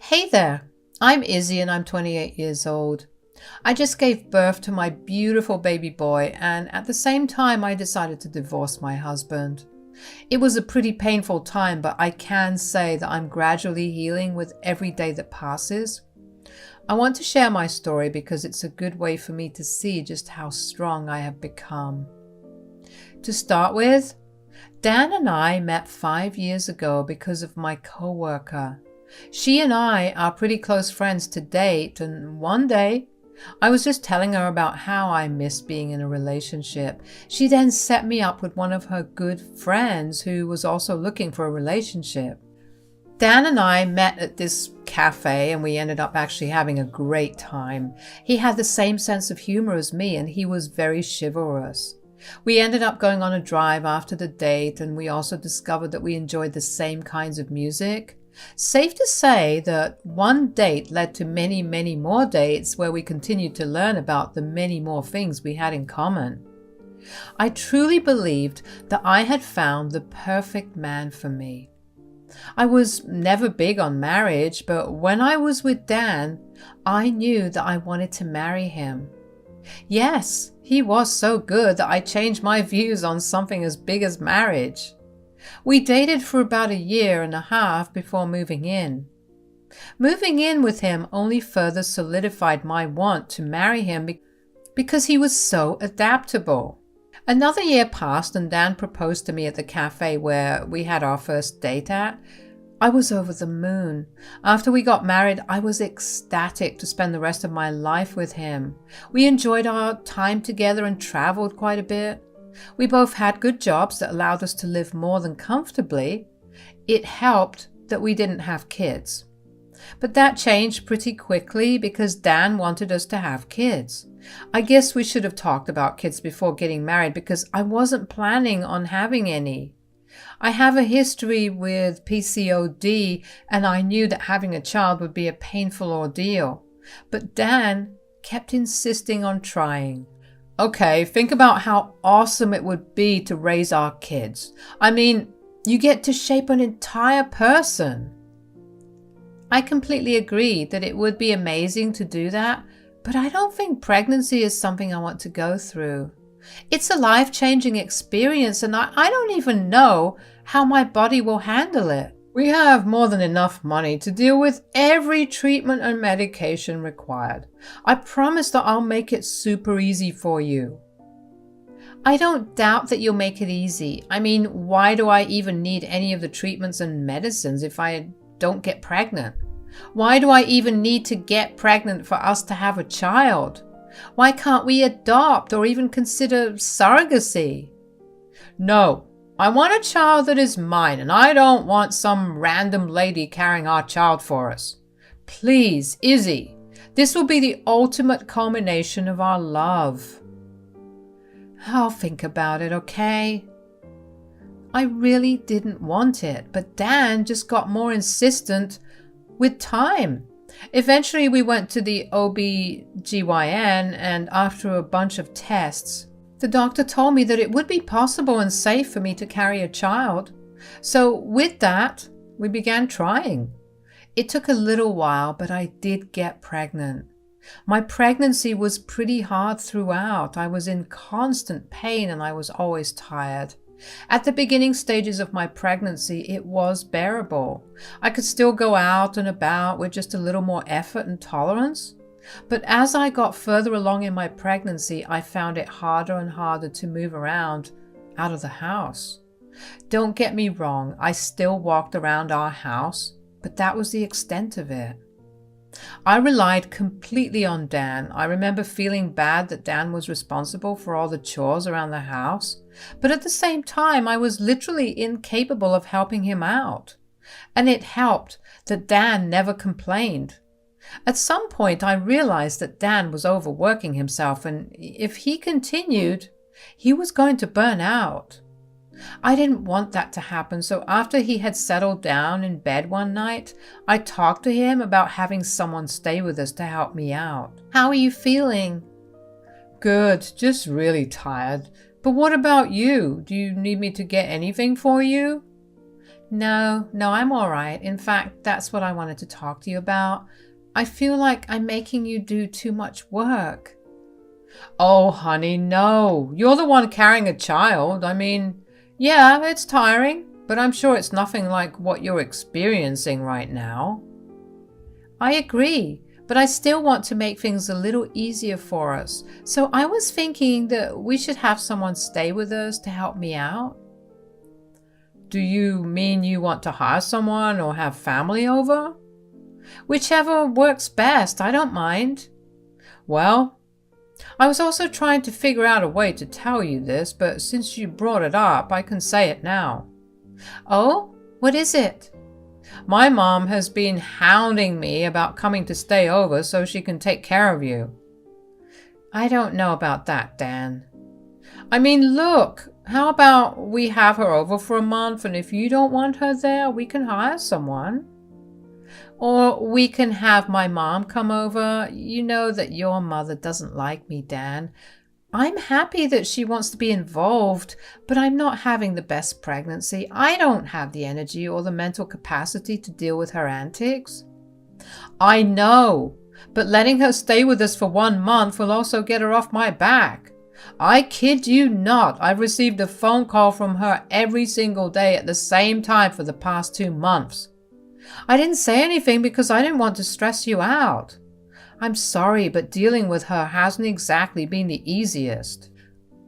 Hey there, I'm Izzy and I'm 28 years old. I just gave birth to my beautiful baby boy, and at the same time I decided to divorce my husband. It was a pretty painful time, but I can say that I'm gradually healing with every day that passes. I want to share my story because it's a good way for me to see just how strong I have become. To start with, Dan and I met 5 years ago because of my coworker. She and I are pretty close friends to date, and one day I was just telling her about how I miss being in a relationship. She then set me up with one of her good friends who was also looking for a relationship. Dan and I met at this cafe and we ended up actually having a great time. He had the same sense of humor as me and he was very chivalrous. We ended up going on a drive after the date, and we also discovered that we enjoyed the same kinds of music. Safe to say that one date led to many, many more dates where we continued to learn about the many more things we had in common. I truly believed that I had found the perfect man for me. I was never big on marriage, but when I was with Dan, I knew that I wanted to marry him. Yes, he was so good that I changed my views on something as big as marriage. We dated for about 1.5 years before moving in. Moving in with him only further solidified my want to marry him because he was so adaptable. Another year passed and Dan proposed to me at the cafe where we had our first date at. I was over the moon. After we got married, I was ecstatic to spend the rest of my life with him. We enjoyed our time together and traveled quite a bit. We both had good jobs that allowed us to live more than comfortably. It helped that we didn't have kids. But that changed pretty quickly because Dan wanted us to have kids. I guess we should have talked about kids before getting married because I wasn't planning on having any. I have a history with PCOD and I knew that having a child would be a painful ordeal. But Dan kept insisting on trying. Okay, think about how awesome it would be to raise our kids. I mean, you get to shape an entire person. I completely agree that it would be amazing to do that, but I don't think pregnancy is something I want to go through. It's a life-changing experience and I don't even know how my body will handle it. We have more than enough money to deal with every treatment and medication required. I promise that I'll make it super easy for you. I don't doubt that you'll make it easy. I mean, why do I even need any of the treatments and medicines if I don't get pregnant? Why do I even need to get pregnant for us to have a child? Why can't we adopt or even consider surrogacy? No. I want a child that is mine, and I don't want some random lady carrying our child for us. Please, Izzy, this will be the ultimate culmination of our love. I'll think about it, okay? I really didn't want it, but Dan just got more insistent with time. Eventually, we went to the OB/GYN, and after a bunch of tests, the doctor told me that it would be possible and safe for me to carry a child. So with that, we began trying. It took a little while, but I did get pregnant. My pregnancy was pretty hard throughout. I was in constant pain and I was always tired. At the beginning stages of my pregnancy, it was bearable. I could still go out and about with just a little more effort and tolerance. But as I got further along in my pregnancy, I found it harder and harder to move around out of the house. Don't get me wrong, I still walked around our house, but that was the extent of it. I relied completely on Dan. I remember feeling bad that Dan was responsible for all the chores around the house, but at the same time, I was literally incapable of helping him out. And it helped that Dan never complained. At some point, I realized that Dan was overworking himself, and if he continued, he was going to burn out. I didn't want that to happen, so after he had settled down in bed one night, I talked to him about having someone stay with us to help me out. How are you feeling? Good, just really tired. But what about you? Do you need me to get anything for you? No, I'm all right. In fact, that's what I wanted to talk to you about. I feel like I'm making you do too much work. Oh, honey, no. You're the one carrying a child. I mean, yeah, it's tiring, but I'm sure it's nothing like what you're experiencing right now. I agree, but I still want to make things a little easier for us. So I was thinking that we should have someone stay with us to help me out. Do you mean you want to hire someone or have family over? Whichever works best, I don't mind. Well, I was also trying to figure out a way to tell you this, but since you brought it up, I can say it now. Oh, what is it? My mom has been hounding me about coming to stay over so she can take care of you. I don't know about that, Dan. I mean, look, how about we have her over for a month, and if you don't want her there, we can hire someone. Or we can have my mom come over. You know that your mother doesn't like me, Dan. I'm happy that she wants to be involved, but I'm not having the best pregnancy. I don't have the energy or the mental capacity to deal with her antics. I know, but letting her stay with us for 1 month will also get her off my back. I kid you not, I've received a phone call from her every single day at the same time for the past 2 months. I didn't say anything because I didn't want to stress you out. I'm sorry, but dealing with her hasn't exactly been the easiest.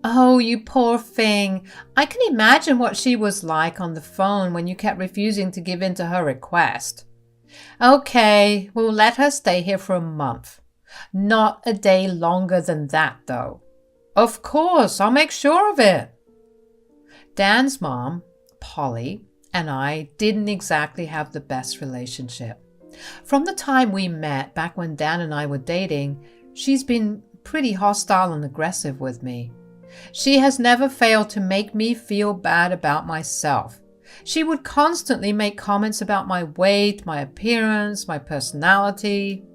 Oh, you poor thing. I can imagine what she was like on the phone when you kept refusing to give in to her request. Okay, we'll let her stay here for a month. Not a day longer than that, though. Of course, I'll make sure of it. Dan's mom, Polly, and I didn't exactly have the best relationship. From the time we met, back when Dan and I were dating, she's been pretty hostile and aggressive with me. She has never failed to make me feel bad about myself. She would constantly make comments about my weight, my appearance, my personality.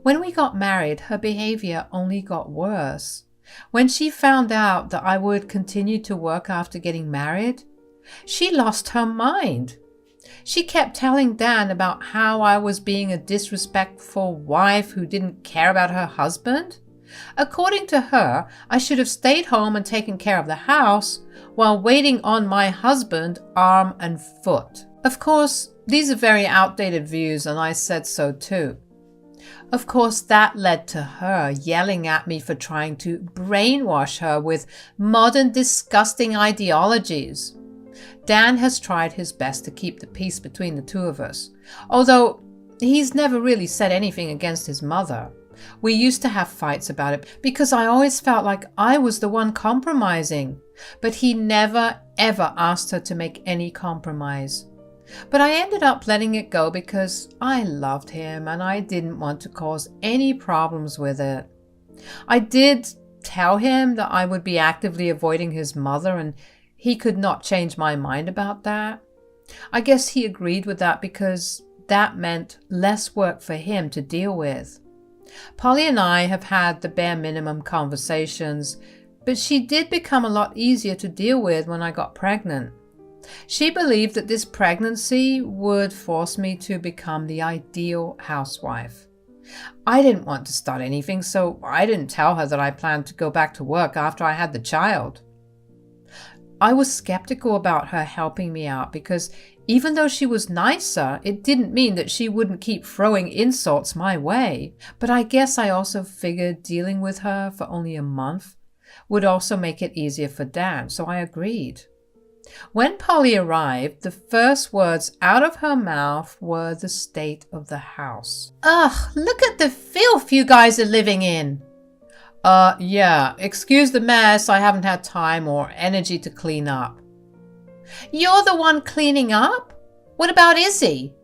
When we got married, her behavior only got worse. When she found out that I would continue to work after getting married, she lost her mind. She kept telling Dan about how I was being a disrespectful wife who didn't care about her husband. According to her, I should have stayed home and taken care of the house while waiting on my husband arm and foot. Of course, these are very outdated views, and I said so too. Of course, that led to her yelling at me for trying to brainwash her with modern, disgusting ideologies. Dan has tried his best to keep the peace between the two of us, although he's never really said anything against his mother. We used to have fights about it because I always felt like I was the one compromising, but he never ever asked her to make any compromise. But I ended up letting it go because I loved him and I didn't want to cause any problems with it. I did tell him that I would be actively avoiding his mother, and he could not change my mind about that. I guess he agreed with that because that meant less work for him to deal with. Polly and I have had the bare minimum conversations, but she did become a lot easier to deal with when I got pregnant. She believed that this pregnancy would force me to become the ideal housewife. I didn't want to start anything, so I didn't tell her that I planned to go back to work after I had the child. I was skeptical about her helping me out because even though she was nicer, it didn't mean that she wouldn't keep throwing insults my way. But I guess I also figured dealing with her for only a month would also make it easier for Dan, so I agreed. When Polly arrived, the first words out of her mouth were the state of the house. Ugh, look at the filth you guys are living in. Yeah, excuse the mess. I haven't had time or energy to clean up. You're the one cleaning up? What about Izzy?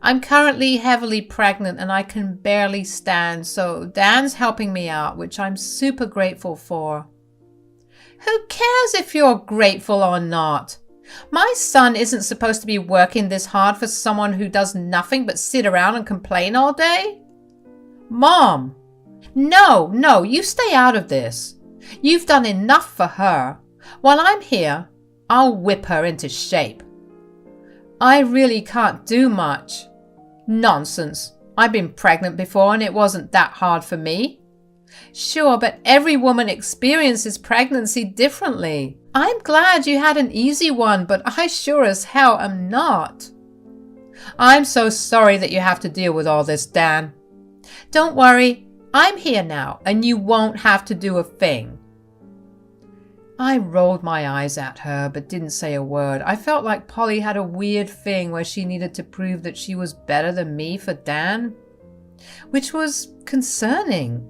I'm currently heavily pregnant and I can barely stand, so Dan's helping me out, which I'm super grateful for. Who cares if you're grateful or not? My son isn't supposed to be working this hard for someone who does nothing but sit around and complain all day. Mom! No, you stay out of this. You've done enough for her. While I'm here, I'll whip her into shape. I really can't do much. Nonsense. I've been pregnant before and it wasn't that hard for me. Sure, but every woman experiences pregnancy differently. I'm glad you had an easy one, but I sure as hell am not. I'm so sorry that you have to deal with all this, Dan. Don't worry, I'm here now and you won't have to do a thing. I rolled my eyes at her but didn't say a word. I felt like Polly had a weird thing where she needed to prove that she was better than me for Dan, which was concerning.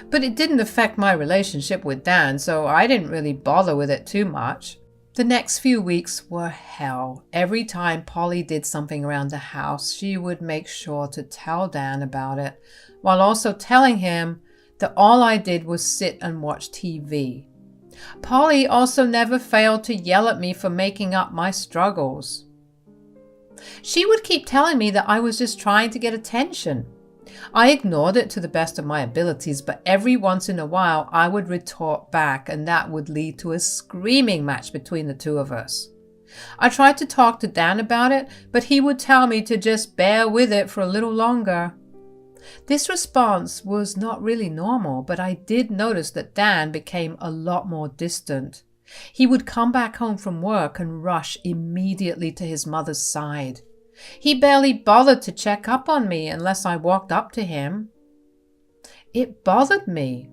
But it didn't affect my relationship with Dan, so I didn't really bother with it too much. The next few weeks were hell. Every time Polly did something around the house, she would make sure to tell Dan about it, while also telling him that all I did was sit and watch TV. Polly also never failed to yell at me for making up my struggles. She would keep telling me that I was just trying to get attention. I ignored it to the best of my abilities, but every once in a while I would retort back, and that would lead to a screaming match between the two of us. I tried to talk to Dan about it, but he would tell me to just bear with it for a little longer. This response was not really normal, but I did notice that Dan became a lot more distant. He would come back home from work and rush immediately to his mother's side. He barely bothered to check up on me unless I walked up to him. It bothered me,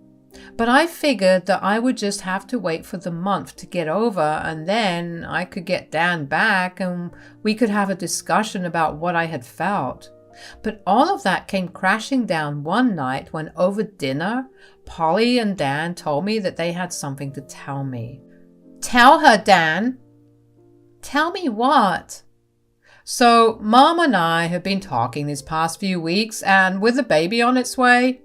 but I figured that I would just have to wait for the month to get over, and then I could get Dan back and we could have a discussion about what I had felt. But all of that came crashing down one night when over dinner, Polly and Dan told me that they had something to tell me. Tell her, Dan. Tell me what? So, Mom and I have been talking these past few weeks, and with the baby on its way,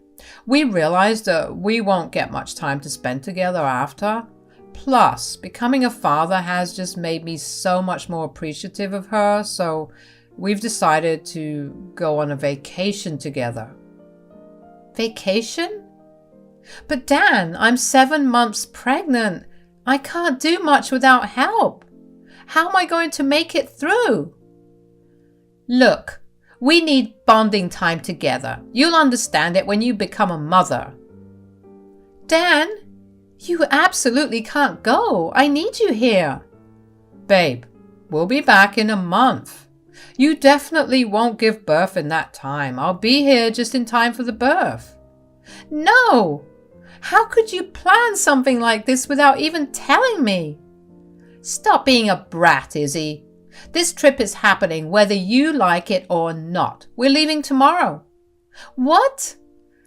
we realized that we won't get much time to spend together after. Plus, becoming a father has just made me so much more appreciative of her, so we've decided to go on a vacation together. Vacation? But Dan, I'm 7 months pregnant. I can't do much without help. How am I going to make it through? Look, we need bonding time together. You'll understand it when you become a mother. Dan, you absolutely can't go. I need you here. Babe, we'll be back in a month. You definitely won't give birth in that time. I'll be here just in time for the birth. No! How could you plan something like this without even telling me? Stop being a brat, Izzy. This trip is happening whether you like it or not. We're leaving tomorrow. What?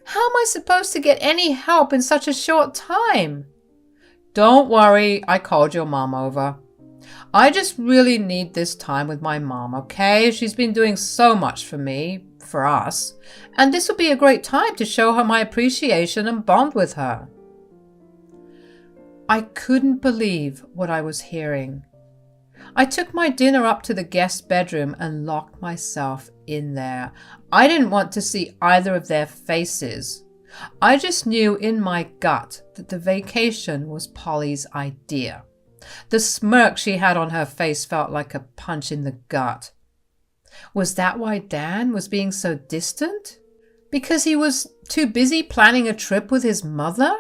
How am I supposed to get any help in such a short time? Don't worry, I called your mom over. I just really need this time with my mom, okay? She's been doing so much for me, for us, and this will be a great time to show her my appreciation and bond with her. I couldn't believe what I was hearing. I took my dinner up to the guest bedroom and locked myself in there. I didn't want to see either of their faces. I just knew in my gut that the vacation was Polly's idea. The smirk she had on her face felt like a punch in the gut. Was that why Dan was being so distant? Because he was too busy planning a trip with his mother?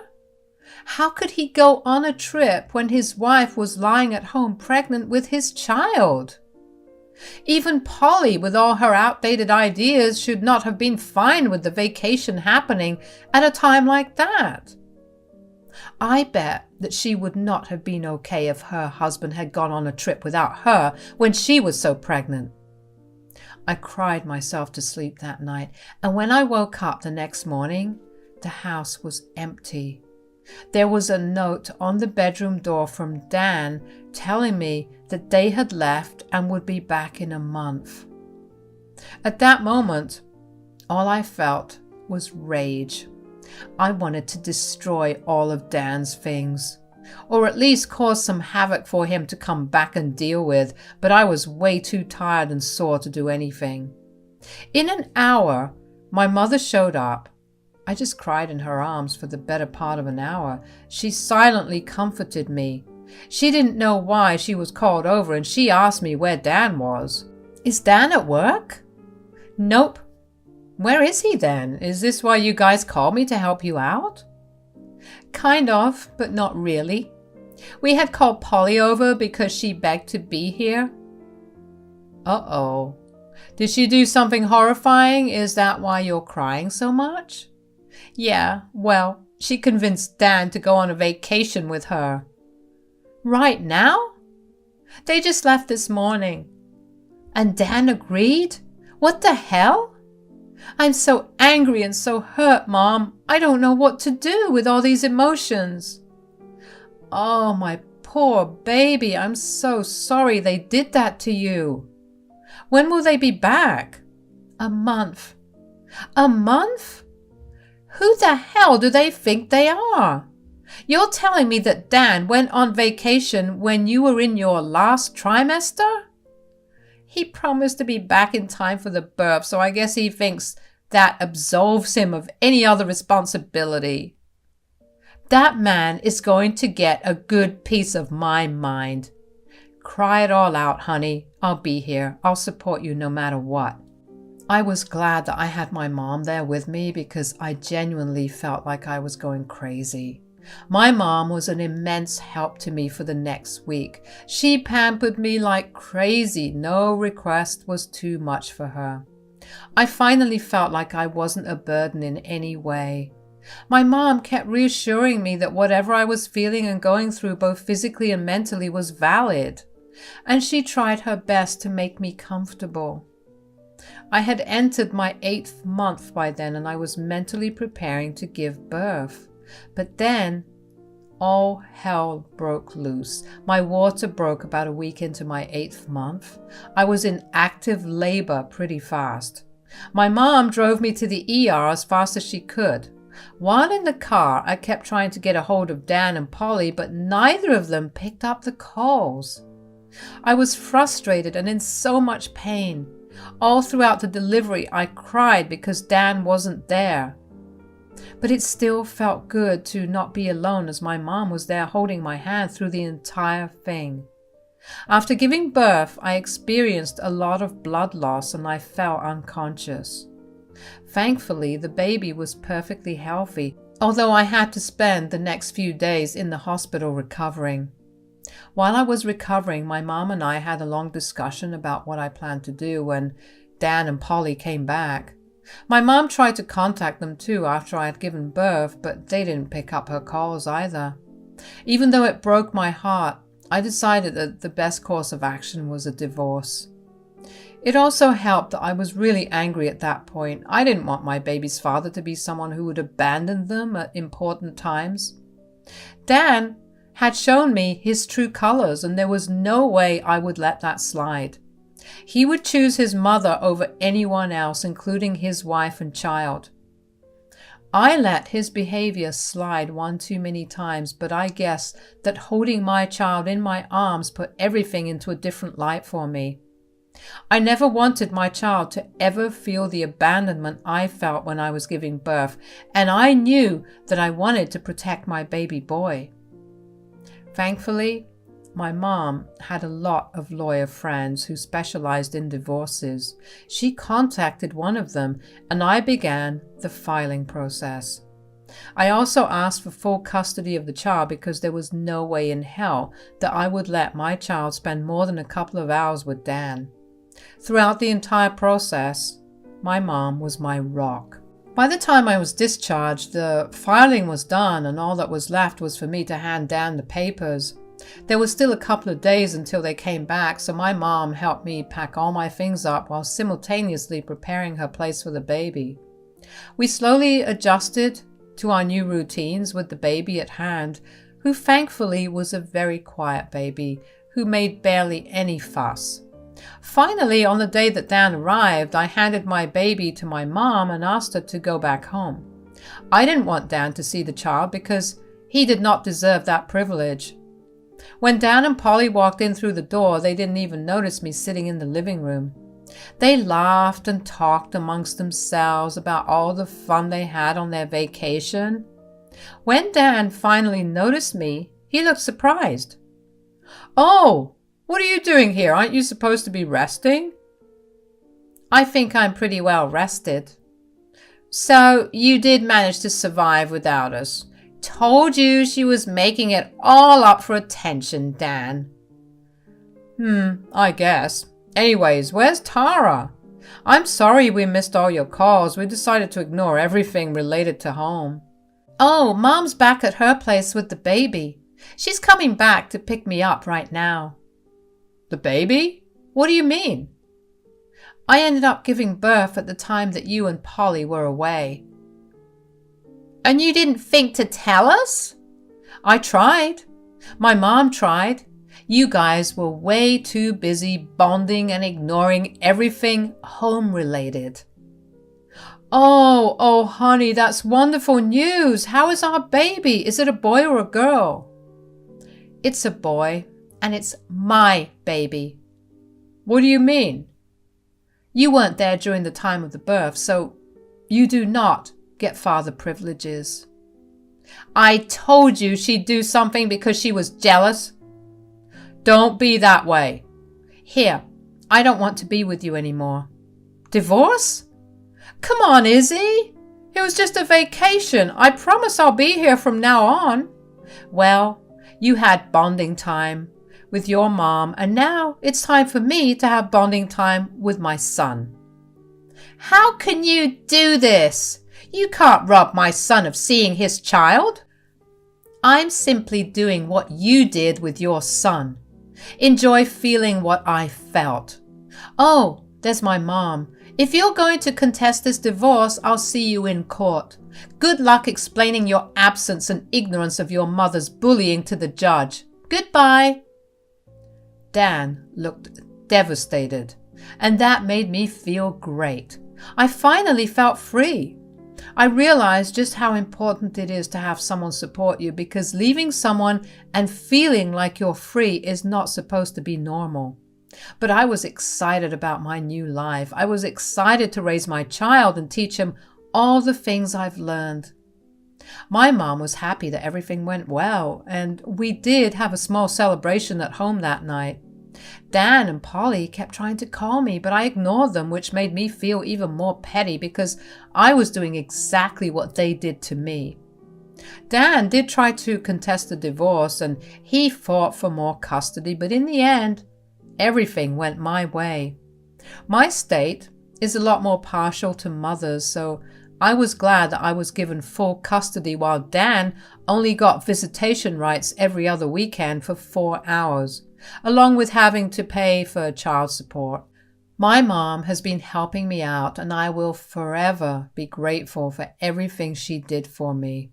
How could he go on a trip when his wife was lying at home pregnant with his child? Even Polly, with all her outdated ideas, should not have been fine with the vacation happening at a time like that. I bet that she would not have been okay if her husband had gone on a trip without her when she was so pregnant. I cried myself to sleep that night, and when I woke up the next morning, the house was empty. There was a note on the bedroom door from Dan telling me that they had left and would be back in a month. At that moment, all I felt was rage. I wanted to destroy all of Dan's things, or at least cause some havoc for him to come back and deal with, but I was way too tired and sore to do anything. In an hour, my mother showed up. I just cried in her arms for the better part of an hour. She silently comforted me. She didn't know why she was called over, and she asked me where Dan was. Is Dan at work? Nope. Where is he then? Is this why you guys called me to help you out? Kind of, but not really. We had called Polly over because she begged to be here. Uh-oh. Did she do something horrifying? Is that why you're crying so much? Yeah, well, she convinced Dan to go on a vacation with her. Right now? They just left this morning. And Dan agreed? What the hell? I'm so angry and so hurt, Mom. I don't know what to do with all these emotions. Oh, my poor baby. I'm so sorry they did that to you. When will they be back? A month. A month? Who the hell do they think they are? You're telling me that Dan went on vacation when you were in your last trimester? He promised to be back in time for the birth, so I guess he thinks that absolves him of any other responsibility. That man is going to get a good piece of my mind. Cry it all out, honey. I'll be here. I'll support you no matter what. I was glad that I had my mom there with me because I genuinely felt like I was going crazy. My mom was an immense help to me for the next week. She pampered me like crazy. No request was too much for her. I finally felt like I wasn't a burden in any way. My mom kept reassuring me that whatever I was feeling and going through both physically and mentally was valid, and she tried her best to make me comfortable. I had entered my 8th month by then, and I was mentally preparing to give birth. But then, all hell broke loose. My water broke about a week into my 8th month. I was in active labor pretty fast. My mom drove me to the ER as fast as she could. While in the car, I kept trying to get a hold of Dan and Polly, but neither of them picked up the calls. I was frustrated and in so much pain. All throughout the delivery, I cried because Dan wasn't there. But it still felt good to not be alone as my mom was there holding my hand through the entire thing. After giving birth, I experienced a lot of blood loss and I fell unconscious. Thankfully, the baby was perfectly healthy, although I had to spend the next few days in the hospital recovering. While I was recovering, my mom and I had a long discussion about what I planned to do when Dan and Polly came back. My mom tried to contact them too after I had given birth, but they didn't pick up her calls either. Even though it broke my heart, I decided that the best course of action was a divorce. It also helped that I was really angry at that point. I didn't want my baby's father to be someone who would abandon them at important times. Dan had shown me his true colors, and there was no way I would let that slide. He would choose his mother over anyone else, including his wife and child. I let his behavior slide one too many times, but I guess that holding my child in my arms put everything into a different light for me. I never wanted my child to ever feel the abandonment I felt when I was giving birth, and I knew that I wanted to protect my baby boy. Thankfully, my mom had a lot of lawyer friends who specialized in divorces. She contacted one of them, and I began the filing process. I also asked for full custody of the child because there was no way in hell that I would let my child spend more than a couple of hours with Dan. Throughout the entire process, my mom was my rock. By the time I was discharged, the filing was done, and all that was left was for me to hand Dan the papers. There was still a couple of days until they came back, so my mom helped me pack all my things up while simultaneously preparing her place for the baby. We slowly adjusted to our new routines with the baby at hand, who thankfully was a very quiet baby who made barely any fuss. Finally, on the day that Dan arrived, I handed my baby to my mom and asked her to go back home. I didn't want Dan to see the child because he did not deserve that privilege. When Dan and Polly walked in through the door, they didn't even notice me sitting in the living room. They laughed and talked amongst themselves about all the fun they had on their vacation. When Dan finally noticed me, he looked surprised. "Oh, what are you doing here? Aren't you supposed to be resting?" I think I'm pretty well rested. So you did manage to survive without us. Told you she was making it all up for attention, Dan. I guess. Anyways, where's Tara? I'm sorry we missed all your calls. We decided to ignore everything related to home. Oh, Mom's back at her place with the baby. She's coming back to pick me up right now. The baby? What do you mean? I ended up giving birth at the time that you and Polly were away. And you didn't think to tell us? I tried. My mom tried. You guys were way too busy bonding and ignoring everything home-related. Oh, honey, that's wonderful news. How is our baby? Is it a boy or a girl? It's a boy, and it's my baby. What do you mean? You weren't there during the time of the birth, so you do not get father privileges. I told you she'd do something because she was jealous. Don't be that way. Here, I don't want to be with you anymore. Divorce? Come on, Izzy. It was just a vacation. I promise I'll be here from now on. Well, you had bonding time with your mom, and now it's time for me to have bonding time with my son. How can you do this? You can't rob my son of seeing his child. I'm simply doing what you did with your son. Enjoy feeling what I felt. Oh, there's my mom. If you're going to contest this divorce, I'll see you in court. Good luck explaining your absence and ignorance of your mother's bullying to the judge. Goodbye. Dan looked devastated, and that made me feel great. I finally felt free. I realized just how important it is to have someone support you, because leaving someone and feeling like you're free is not supposed to be normal. But I was excited about my new life. I was excited to raise my child and teach him all the things I've learned. My mom was happy that everything went well, and we did have a small celebration at home that night. Dan and Polly kept trying to call me, but I ignored them, which made me feel even more petty because I was doing exactly what they did to me. Dan did try to contest the divorce, and he fought for more custody, but in the end, everything went my way. My state is a lot more partial to mothers, so I was glad that I was given full custody while Dan only got visitation rights every other weekend for 4 hours, along with having to pay for child support. My mom has been helping me out, and I will forever be grateful for everything she did for me.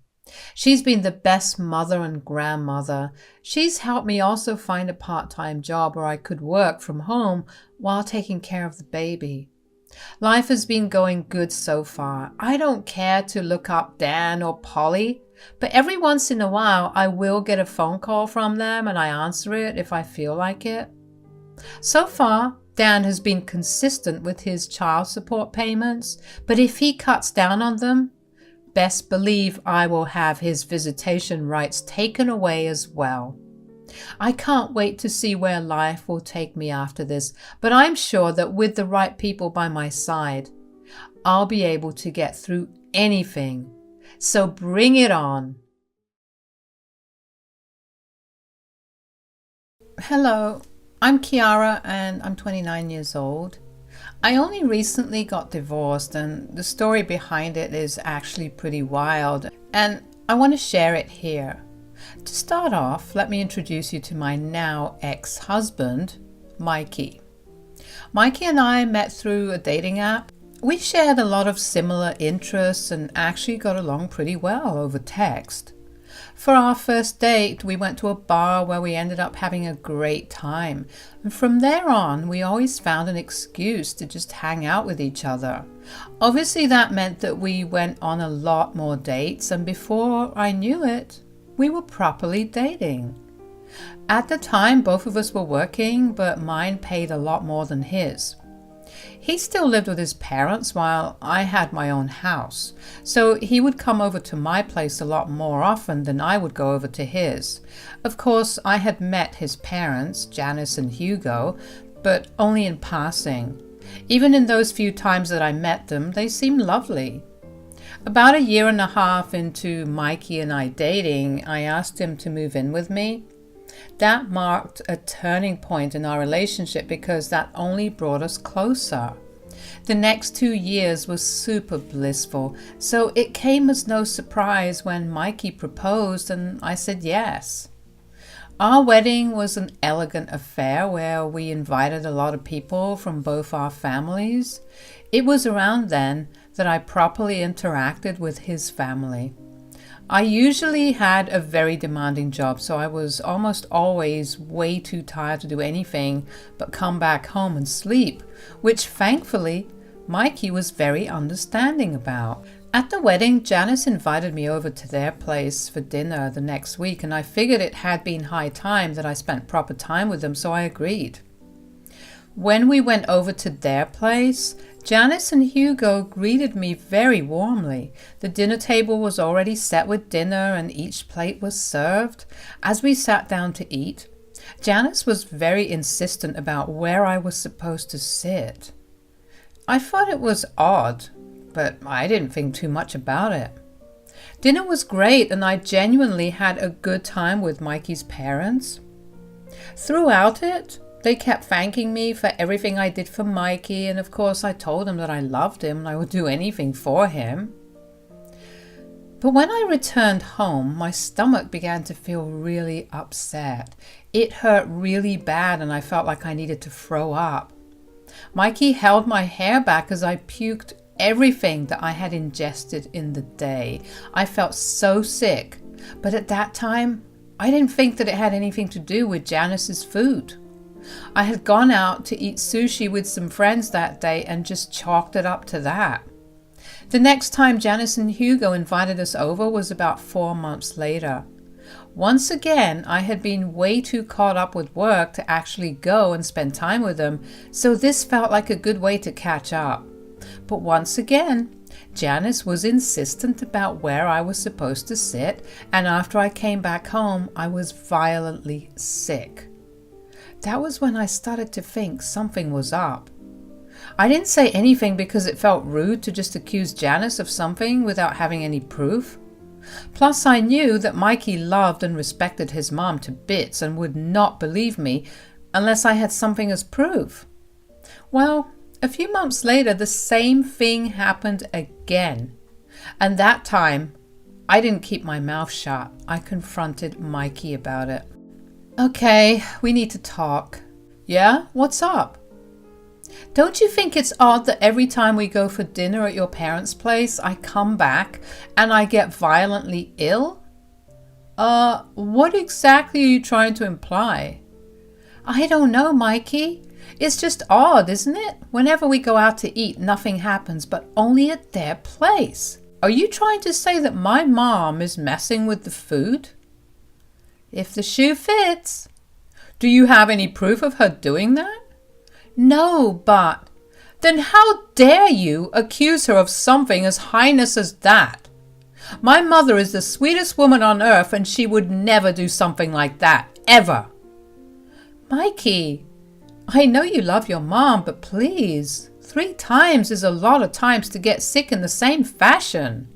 She's been the best mother and grandmother. She's helped me also find a part-time job where I could work from home while taking care of the baby. Life has been going good so far. I don't care to look up Dan or Polly, but every once in a while I will get a phone call from them and I answer it if I feel like it. So far, Dan has been consistent with his child support payments, but if he cuts down on them, best believe I will have his visitation rights taken away as well. I can't wait to see where life will take me after this, but I'm sure that with the right people by my side, I'll be able to get through anything. So bring it on. Hello, I'm Kiara and I'm 29 years old. I only recently got divorced, and the story behind it is actually pretty wild, and I want to share it here. To start off, let me introduce you to my now ex-husband, Mikey. Mikey and I met through a dating app. We shared a lot of similar interests and actually got along pretty well over text. For our first date, we went to a bar where we ended up having a great time. And from there on, we always found an excuse to just hang out with each other. Obviously, that meant that we went on a lot more dates, and before I knew it, we were properly dating. At the time, both of us were working, but mine paid a lot more than his. He still lived with his parents while I had my own house, so he would come over to my place a lot more often than I would go over to his. Of course, I had met his parents, Janice and Hugo, but only in passing. Even in those few times that I met them, they seemed lovely. About a year and a half into Mikey and I dating, I asked him to move in with me. That marked a turning point in our relationship because that only brought us closer. The next 2 years was super blissful, so it came as no surprise when Mikey proposed and I said yes. Our wedding was an elegant affair where we invited a lot of people from both our families. It was around then that I properly interacted with his family. I usually had a very demanding job, so I was almost always way too tired to do anything but come back home and sleep, which thankfully Mikey was very understanding about. At the wedding, Janice invited me over to their place for dinner the next week, and I figured it had been high time that I spent proper time with them, so I agreed. When we went over to their place, Janice and Hugo greeted me very warmly. The dinner table was already set with dinner and each plate was served. As we sat down to eat, Janice was very insistent about where I was supposed to sit. I thought it was odd, but I didn't think too much about it. Dinner was great and I genuinely had a good time with Mikey's parents. Throughout it, they kept thanking me for everything I did for Mikey, and of course I told them that I loved him and I would do anything for him. But when I returned home, my stomach began to feel really upset. It hurt really bad and I felt like I needed to throw up. Mikey held my hair back as I puked everything that I had ingested in the day. I felt so sick, but at that time, I didn't think that it had anything to do with Janice's food. I had gone out to eat sushi with some friends that day and just chalked it up to that. The next time Janice and Hugo invited us over was about 4 months later. Once again, I had been way too caught up with work to actually go and spend time with them, so this felt like a good way to catch up. But once again, Janice was insistent about where I was supposed to sit, and after I came back home, I was violently sick. That was when I started to think something was up. I didn't say anything because it felt rude to just accuse Janice of something without having any proof. Plus, I knew that Mikey loved and respected his mom to bits and would not believe me unless I had something as proof. Well, a few months later, the same thing happened again. And that time, I didn't keep my mouth shut. I confronted Mikey about it. Okay, we need to talk. Yeah? What's up? Don't you think it's odd that every time we go for dinner at your parents' place, I come back and I get violently ill? What exactly are you trying to imply? I don't know, Mikey. It's just odd, isn't it? Whenever we go out to eat, nothing happens, but only at their place. Are you trying to say that my mom is messing with the food? If the shoe fits. Do you have any proof of her doing that? No, but then how dare you accuse her of something as heinous as that? My mother is the sweetest woman on earth and she would never do something like that, ever. Mikey, I know you love your mom, but please, 3 times is a lot of times to get sick in the same fashion.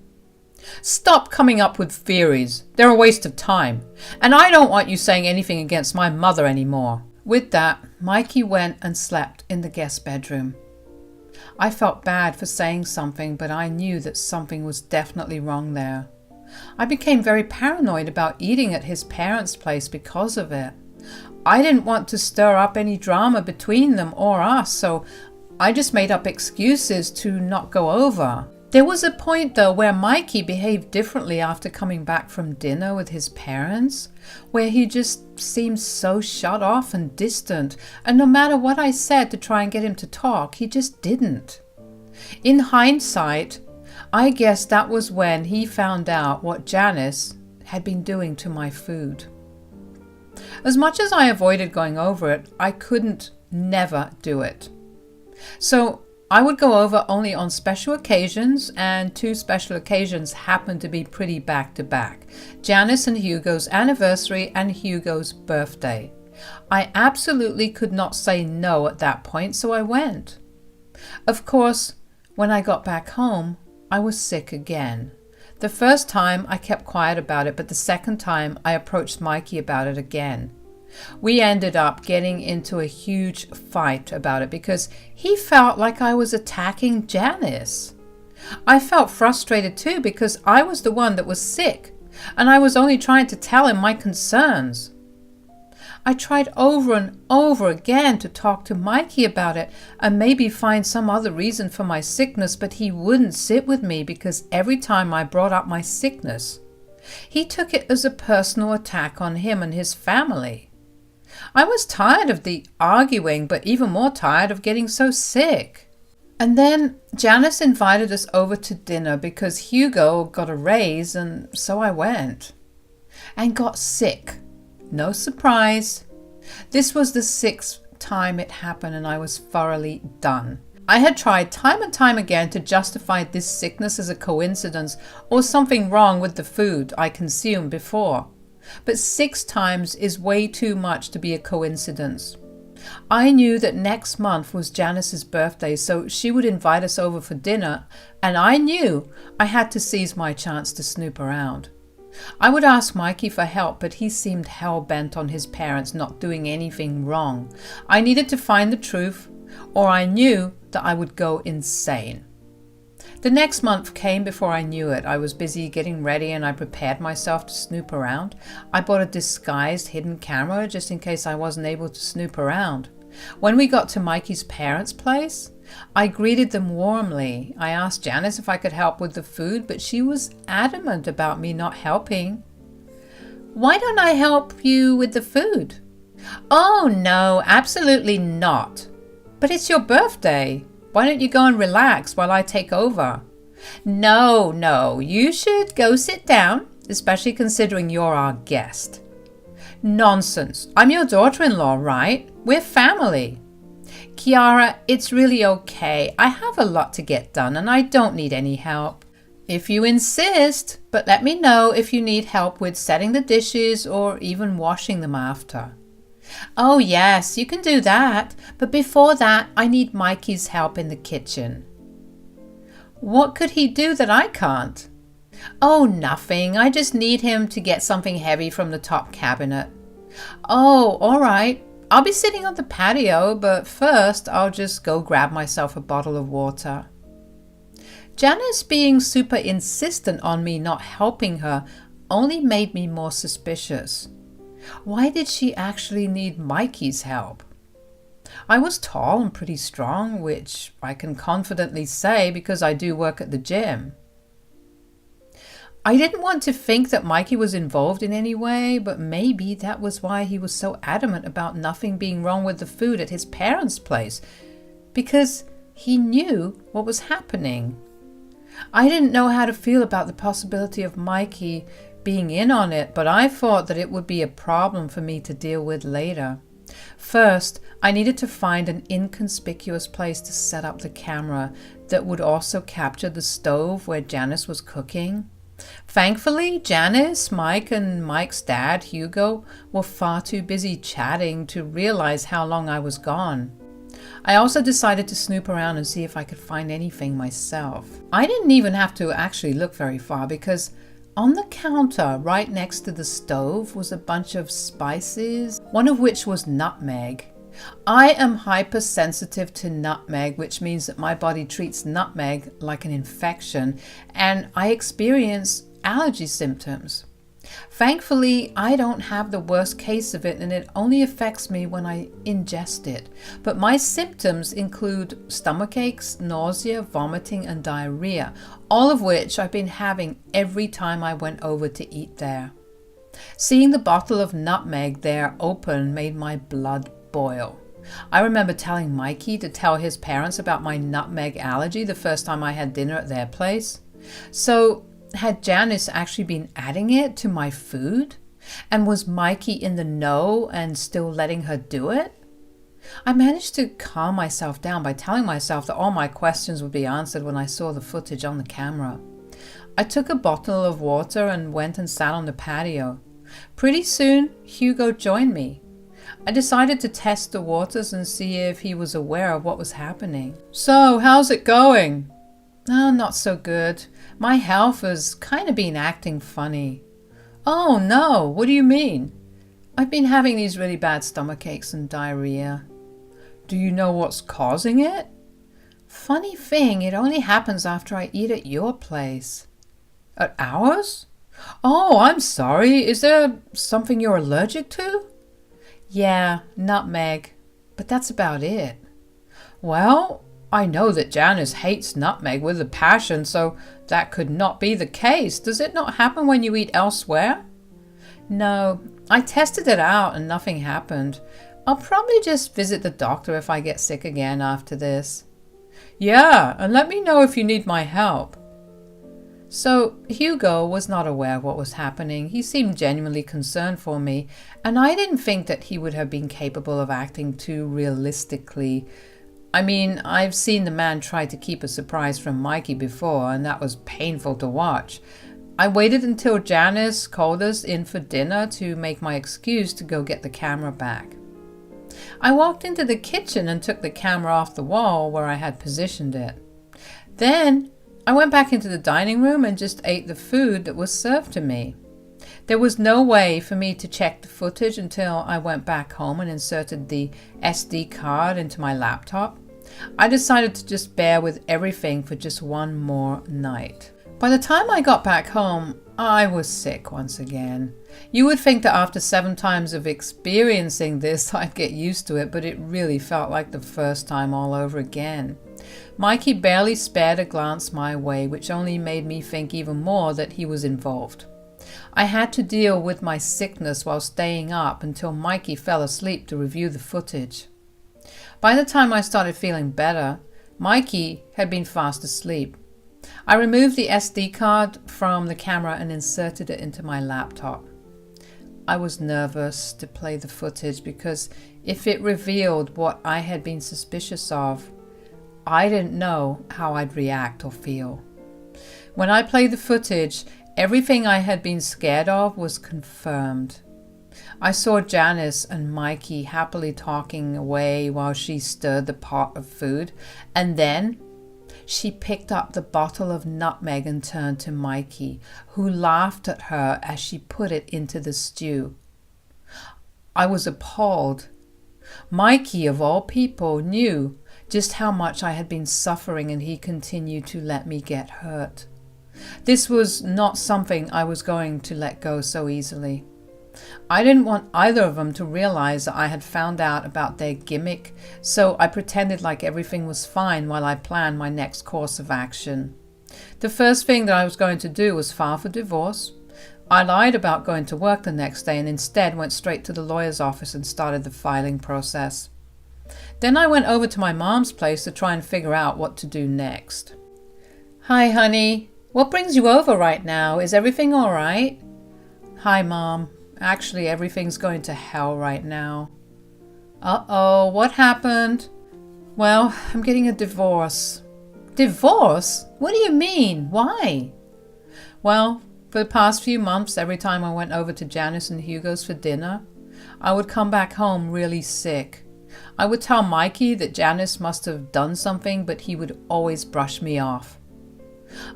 Stop coming up with theories. They're a waste of time. And I don't want you saying anything against my mother anymore. With that, Mikey went and slept in the guest bedroom. I felt bad for saying something, but I knew that something was definitely wrong there. I became very paranoid about eating at his parents' place because of it. I didn't want to stir up any drama between them or us, so I just made up excuses to not go over. There was a point, though, where Mikey behaved differently after coming back from dinner with his parents, where he just seemed so shut off and distant, and no matter what I said to try and get him to talk, he just didn't. In hindsight, I guess that was when he found out what Janice had been doing to my food. As much as I avoided going over it, I couldn't never do it. So I would go over only on special occasions, and 2 special occasions happened to be pretty back to back. Janice and Hugo's anniversary and Hugo's birthday. I absolutely could not say no at that point, so I went. Of course, when I got back home, I was sick again. The first time I kept quiet about it, but the second time I approached Mikey about it again. We ended up getting into a huge fight about it because he felt like I was attacking Janice. I felt frustrated too because I was the one that was sick and I was only trying to tell him my concerns. I tried over and over again to talk to Mikey about it and maybe find some other reason for my sickness, but he wouldn't sit with me because every time I brought up my sickness, he took it as a personal attack on him and his family. I was tired of the arguing, but even more tired of getting so sick. And then Janice invited us over to dinner because Hugo got a raise, and so I went. And got sick. No surprise. This was the 6th time it happened and I was thoroughly done. I had tried time and time again to justify this sickness as a coincidence or something wrong with the food I consumed before. But 6 times is way too much to be a coincidence. I knew that next month was Janice's birthday, so she would invite us over for dinner, and I knew I had to seize my chance to snoop around. I would ask Mikey for help, but he seemed hell-bent on his parents not doing anything wrong. I needed to find the truth, or I knew that I would go insane. The next month came before I knew it. I was busy getting ready and I prepared myself to snoop around. I bought a disguised hidden camera just in case I wasn't able to snoop around. When we got to Mikey's parents' place, I greeted them warmly. I asked Janice if I could help with the food, but she was adamant about me not helping. "Why don't I help you with the food?" "Oh no, absolutely not." "But it's your birthday. Why don't you go and relax while I take over?" No, you should go sit down, especially considering you're our guest." "Nonsense. I'm your daughter-in-law, right? We're family." "Kiara, it's really okay. I have a lot to get done and I don't need any help." "If you insist, but let me know if you need help with setting the dishes or even washing them after." "Oh yes, you can do that, but before that I need Mikey's help in the kitchen." "What could he do that I can't?" "Oh, nothing. I just need him to get something heavy from the top cabinet." "Oh, all right. I'll be sitting on the patio, but first I'll just go grab myself a bottle of water." Janice being super insistent on me not helping her only made me more suspicious. Why did she actually need Mikey's help? I was tall and pretty strong, which I can confidently say because I do work at the gym. I didn't want to think that Mikey was involved in any way, but maybe that was why he was so adamant about nothing being wrong with the food at his parents' place, because he knew what was happening. I didn't know how to feel about the possibility of Mikey being in on it, but I thought that it would be a problem for me to deal with later. First, I needed to find an inconspicuous place to set up the camera that would also capture the stove where Janice was cooking. Thankfully, Janice, Mike, and Mike's dad, Hugo, were far too busy chatting to realize how long I was gone. I also decided to snoop around and see if I could find anything myself. I didn't even have to actually look very far because on the counter right next to the stove was a bunch of spices, one of which was nutmeg. I am hypersensitive to nutmeg, which means that my body treats nutmeg like an infection, and I experience allergy symptoms. Thankfully, I don't have the worst case of it, and it only affects me when I ingest it. But my symptoms include stomach aches, nausea, vomiting, and diarrhea, all of which I've been having every time I went over to eat there. Seeing the bottle of nutmeg there open made my blood boil. I remember telling Mikey to tell his parents about my nutmeg allergy the first time I had dinner at their place. So, had Janice actually been adding it to my food? And was Mikey in the know and still letting her do it? I managed to calm myself down by telling myself that all my questions would be answered when I saw the footage on the camera. I took a bottle of water and went and sat on the patio. Pretty soon, Hugo joined me. I decided to test the waters and see if he was aware of what was happening. "So, how's it going?" "Oh, not so good. My health has kind of been acting funny." "Oh no, what do you mean?" "I've been having these really bad stomach aches and diarrhea." "Do you know what's causing it?" "Funny thing, it only happens after I eat at your place." "At ours? Oh, I'm sorry. Is there something you're allergic to?" "Yeah, nutmeg. But that's about it." "Well, I know that Janice hates nutmeg with a passion, so that could not be the case. Does it not happen when you eat elsewhere?" "No, I tested it out and nothing happened. I'll probably just visit the doctor if I get sick again after this." "Yeah, and let me know if you need my help." So Hugo was not aware of what was happening. He seemed genuinely concerned for me, and I didn't think that he would have been capable of acting too realistically. I mean, I've seen the man try to keep a surprise from Mikey before, and that was painful to watch. I waited until Janice called us in for dinner to make my excuse to go get the camera back. I walked into the kitchen and took the camera off the wall where I had positioned it. Then I went back into the dining room and just ate the food that was served to me. There was no way for me to check the footage until I went back home and inserted the SD card into my laptop. I decided to just bear with everything for just one more night. By the time I got back home, I was sick once again. You would think that after 7 times of experiencing this, I'd get used to it, but it really felt like the first time all over again. Mikey barely spared a glance my way, which only made me think even more that he was involved. I had to deal with my sickness while staying up until Mikey fell asleep to review the footage. By the time I started feeling better, Mikey had been fast asleep. I removed the SD card from the camera and inserted it into my laptop. I was nervous to play the footage because if it revealed what I had been suspicious of, I didn't know how I'd react or feel. When I played the footage, everything I had been scared of was confirmed. I saw Janice and Mikey happily talking away while she stirred the pot of food, and then she picked up the bottle of nutmeg and turned to Mikey, who laughed at her as she put it into the stew. I was appalled. Mikey, of all people, knew just how much I had been suffering, and he continued to let me get hurt. This was not something I was going to let go so easily. I didn't want either of them to realize that I had found out about their gimmick, so I pretended like everything was fine while I planned my next course of action. The first thing that I was going to do was file for divorce. I lied about going to work the next day and instead went straight to the lawyer's office and started the filing process. Then I went over to my mom's place to try and figure out what to do next. "Hi, honey. What brings you over right now? Is everything all right?" "Hi, Mom. Actually, everything's going to hell right now." "Uh-oh, what happened?" "Well, I'm getting a divorce." "Divorce? What do you mean? Why?" "Well, for the past few months, every time I went over to Janice and Hugo's for dinner, I would come back home really sick. I would tell Mikey that Janice must have done something, but he would always brush me off."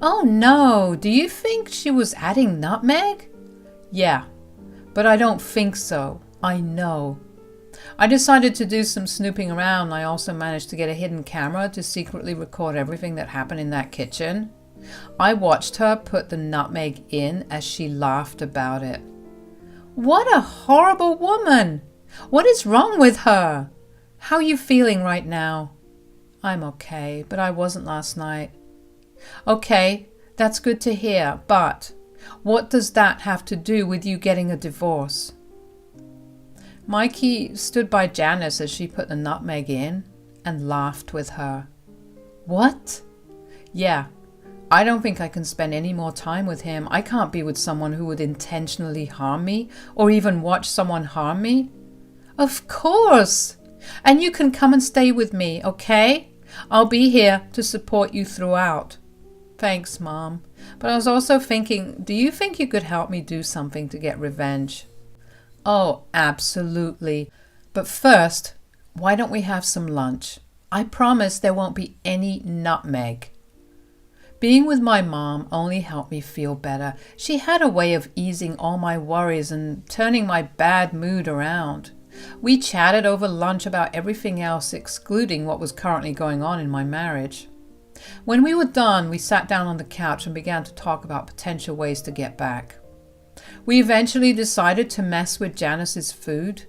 "Oh no, do you think she was adding nutmeg?" "Yeah. But I don't think so. I know." I decided to do some snooping around. I also managed to get a hidden camera to secretly record everything that happened in that kitchen. I watched her put the nutmeg in as she laughed about it. "What a horrible woman! What is wrong with her? How are you feeling right now?" "I'm okay, but I wasn't last night." "Okay, that's good to hear, but what does that have to do with you getting a divorce?" Mikey stood by Janice as she put the nutmeg in and laughed with her. "What?" "Yeah, I don't think I can spend any more time with him. I can't be with someone who would intentionally harm me or even watch someone harm me." "Of course! And you can come and stay with me, okay? I'll be here to support you throughout." "Thanks, Mom. But I was also thinking, do you think you could help me do something to get revenge?" "Oh, absolutely. But first, why don't we have some lunch? I promise there won't be any nutmeg. Being with my mom only helped me feel better. She had a way of easing all my worries and turning my bad mood around. We chatted over lunch about everything else, excluding what was currently going on in my marriage. When we were done, we sat down on the couch and began to talk about potential ways to get back. We eventually decided to mess with Janice's food.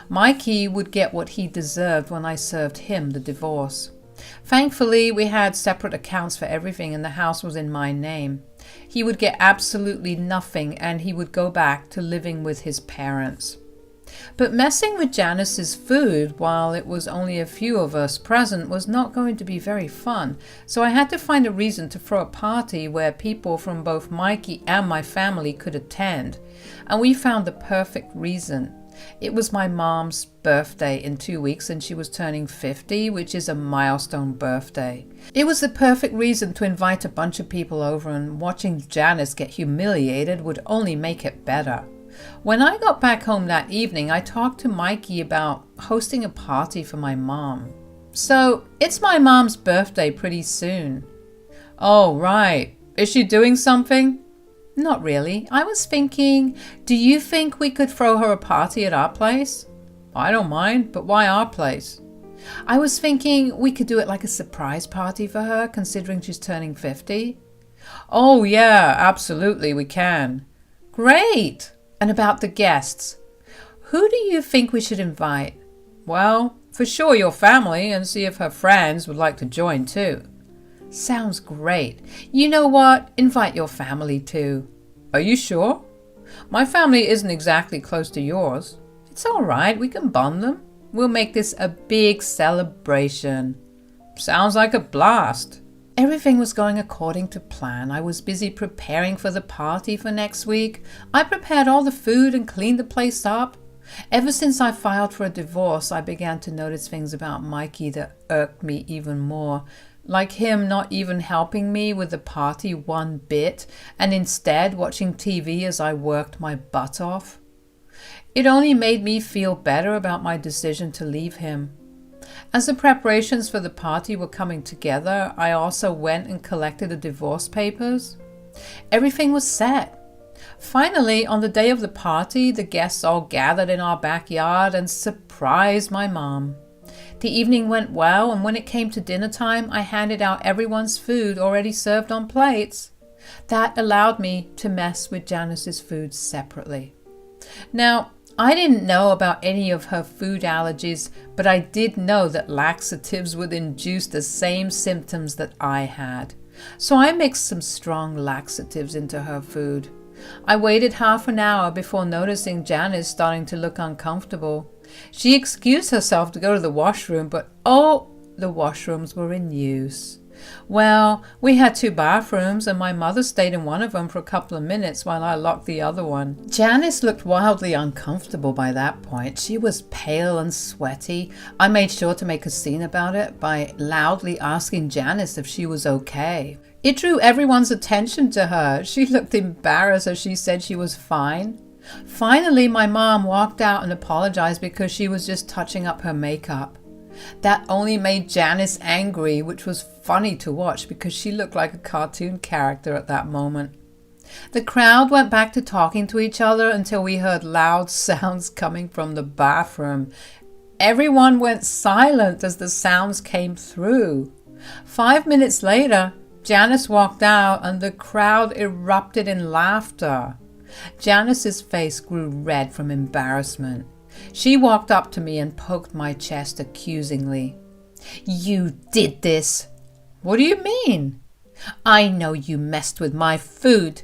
Mikey would get what he deserved when I served him the divorce. Thankfully, we had separate accounts for everything and the house was in my name. He would get absolutely nothing and he would go back to living with his parents. But messing with Janice's food while it was only a few of us present was not going to be very fun, so I had to find a reason to throw a party where people from both Mikey and my family could attend, and we found the perfect reason. It was my mom's birthday in 2 weeks and she was turning 50, which is a milestone birthday. It was the perfect reason to invite a bunch of people over, and watching Janice get humiliated would only make it better. When I got back home that evening, I talked to Mikey about hosting a party for my mom. So, it's my mom's birthday pretty soon. Oh, right. Is she doing something? Not really. I was thinking, do you think we could throw her a party at our place? I don't mind, but why our place? I was thinking we could do it like a surprise party for her, considering she's turning 50. Oh, yeah, absolutely, we can. Great! And about the guests, who do you think we should invite? Well, for sure your family, and see if her friends would like to join too. Sounds great. You know what? Invite your family too. Are you sure? My family isn't exactly close to yours. It's all right, we can bond them. We'll make this a big celebration. Sounds like a blast. Everything was going according to plan. I was busy preparing for the party for next week. I prepared all the food and cleaned the place up. Ever since I filed for a divorce, I began to notice things about Mikey that irked me even more. Like him not even helping me with the party one bit, and instead watching TV as I worked my butt off. It only made me feel better about my decision to leave him. As the preparations for the party were coming together, I also went and collected the divorce papers. Everything was set. Finally, on the day of the party, the guests all gathered in our backyard and surprised my mom. The evening went well, and when it came to dinner time, I handed out everyone's food already served on plates. That allowed me to mess with Janice's food separately. Now, I didn't know about any of her food allergies, but I did know that laxatives would induce the same symptoms that I had. So I mixed some strong laxatives into her food. I waited half an hour before noticing Janice starting to look uncomfortable. She excused herself to go to the washroom, but the washrooms were in use. Well, we had 2 bathrooms and my mother stayed in one of them for a couple of minutes while I locked the other one. Janice looked wildly uncomfortable by that point. She was pale and sweaty. I made sure to make a scene about it by loudly asking Janice if she was okay. It drew everyone's attention to her. She looked embarrassed as she said she was fine. Finally, my mom walked out and apologized because she was just touching up her makeup. That only made Janice angry, which was funny to watch because she looked like a cartoon character at that moment. The crowd went back to talking to each other until we heard loud sounds coming from the bathroom. Everyone went silent as the sounds came through. 5 minutes later, Janice walked out and the crowd erupted in laughter. Janice's face grew red from embarrassment. She walked up to me and poked my chest accusingly. "You did this." "What do you mean?" "I know you messed with my food."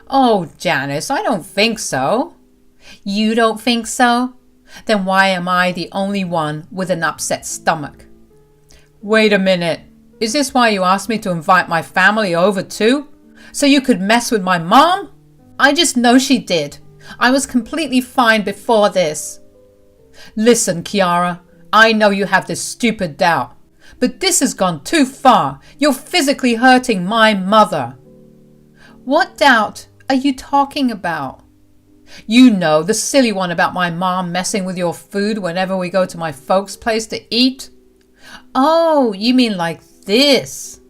"Oh, Janice, I don't think so." "You don't think so? Then why am I the only one with an upset stomach?" "Wait a minute. Is this why you asked me to invite my family over too? So you could mess with my mom?" "I just know she did. I was completely fine before this." "Listen, Kiara, I know you have this stupid doubt, but this has gone too far. You're physically hurting my mother." "What doubt are you talking about?" You know, the silly one about my mom messing with your food whenever we go to my folks' place to eat. Oh, you mean like this?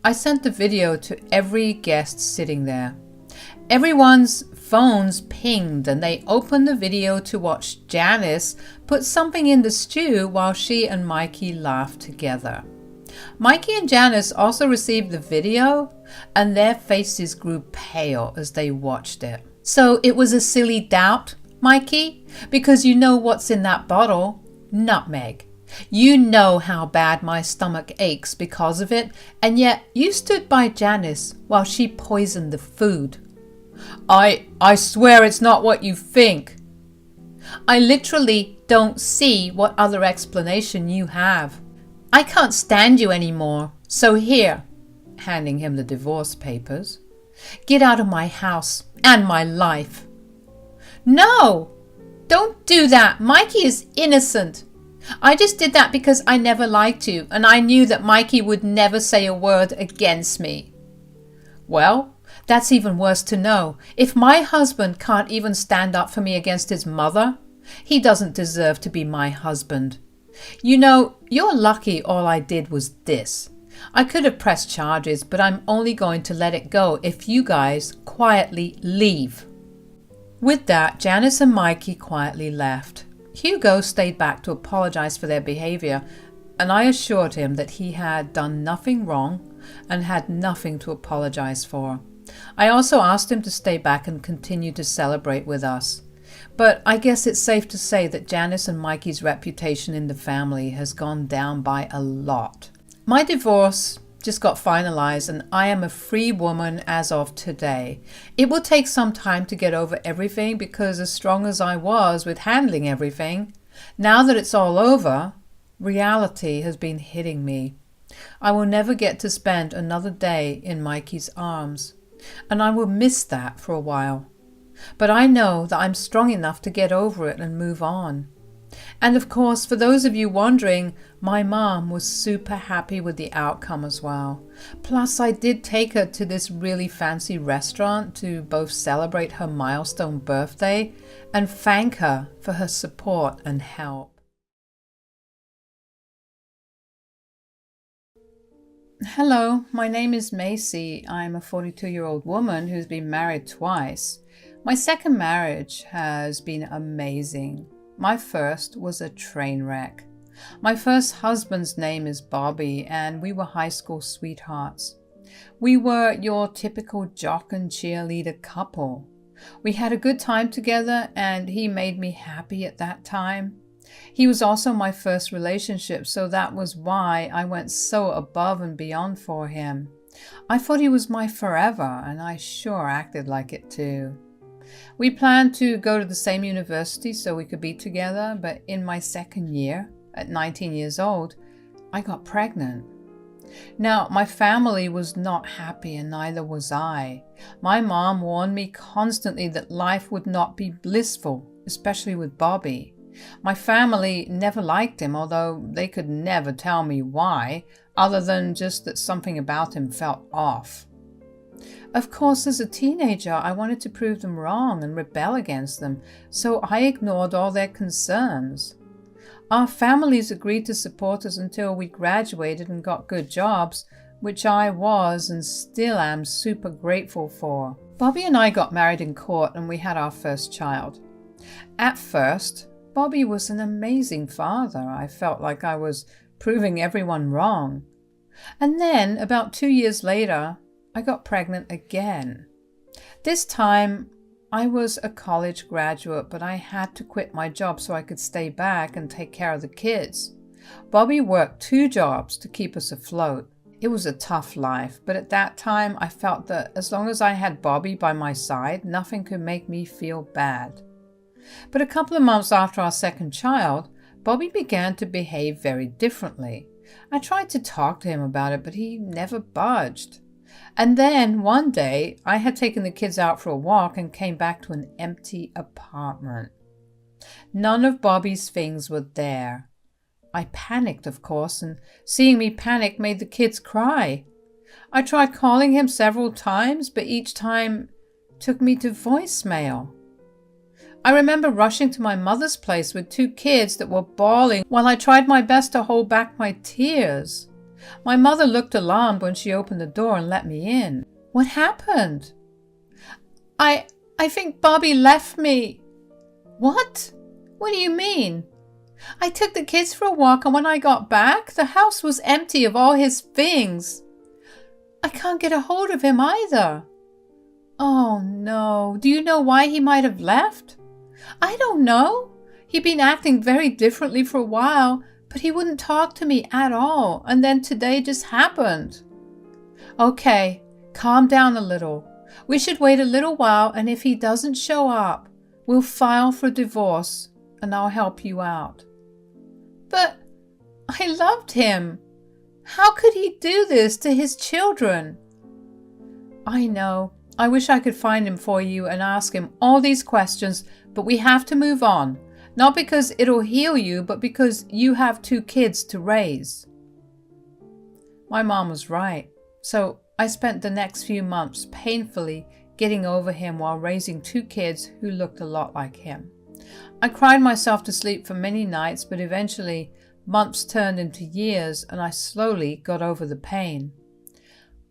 I sent the video to every guest sitting there. Everyone's phones pinged and they opened the video to watch Janice put something in the stew while she and Mikey laughed together. Mikey and Janice also received the video and their faces grew pale as they watched it. So it was a silly doubt, Mikey, because you know what's in that bottle? Nutmeg. You know how bad my stomach aches because of it, and yet you stood by Janice while she poisoned the food. I swear it's not what you think. I literally don't see what other explanation you have. I can't stand you anymore, so here, handing him the divorce papers, get out of my house and my life. No, don't do that. Mikey is innocent. I just did that because I never liked you and I knew that Mikey would never say a word against me. Well, that's even worse to know. If my husband can't even stand up for me against his mother, he doesn't deserve to be my husband. You know, you're lucky all I did was this. I could have pressed charges, but I'm only going to let it go if you guys quietly leave. With that, Janice and Mikey quietly left. Hugo stayed back to apologize for their behavior, and I assured him that he had done nothing wrong and had nothing to apologize for. I also asked him to stay back and continue to celebrate with us. But I guess it's safe to say that Janice and Mikey's reputation in the family has gone down by a lot. My divorce just got finalized and I am a free woman as of today. It will take some time to get over everything because as strong as I was with handling everything, now that it's all over, reality has been hitting me. I will never get to spend another day in Mikey's arms, and I will miss that for a while. But I know that I'm strong enough to get over it and move on. And of course, for those of you wondering, my mom was super happy with the outcome as well. Plus, I did take her to this really fancy restaurant to both celebrate her milestone birthday and thank her for her support and help. Hello, my name is Macy. I'm a 42-year-old woman who's been married twice. My second marriage has been amazing. My first was a train wreck. My first husband's name is Bobby, and we were high school sweethearts. We were your typical jock and cheerleader couple. We had a good time together, and he made me happy at that time. He was also my first relationship, so that was why I went so above and beyond for him. I thought he was my forever, and I sure acted like it too. We planned to go to the same university so we could be together, but in my second year, at 19 years old, I got pregnant. Now, my family was not happy and neither was I. My mom warned me constantly that life would not be blissful, especially with Bobby. My family never liked him, although they could never tell me why, other than just that something about him felt off. Of course, as a teenager, I wanted to prove them wrong and rebel against them, so I ignored all their concerns. Our families agreed to support us until we graduated and got good jobs, which I was and still am super grateful for. Bobby and I got married in court and we had our first child. At first, Bobby was an amazing father. I felt like I was proving everyone wrong. And then, about 2 years later, I got pregnant again. This time, I was a college graduate, but I had to quit my job so I could stay back and take care of the kids. Bobby worked 2 jobs to keep us afloat. It was a tough life, but at that time, I felt that as long as I had Bobby by my side, nothing could make me feel bad. But a couple of months after our second child, Bobby began to behave very differently. I tried to talk to him about it, but he never budged. And then one day, I had taken the kids out for a walk and came back to an empty apartment. None of Bobby's things were there. I panicked, of course, and seeing me panic made the kids cry. I tried calling him several times, but each time took me to voicemail. I remember rushing to my mother's place with 2 kids that were bawling while I tried my best to hold back my tears. My mother looked alarmed when she opened the door and let me in. What happened? I think Bobby left me. What? What do you mean? I took the kids for a walk, and when I got back, the house was empty of all his things. I can't get a hold of him either. Oh no, do you know why he might have left? I don't know. He'd been acting very differently for a while, but he wouldn't talk to me at all, and then today just happened. Okay, calm down a little. We should wait a little while, and if he doesn't show up, we'll file for divorce, and I'll help you out. But I loved him. How could he do this to his children? I know. I wish I could find him for you and ask him all these questions, but we have to move on. Not because it'll heal you, but because you have 2 kids to raise. My mom was right. So I spent the next few months painfully getting over him while raising 2 kids who looked a lot like him. I cried myself to sleep for many nights, but eventually months turned into years and I slowly got over the pain.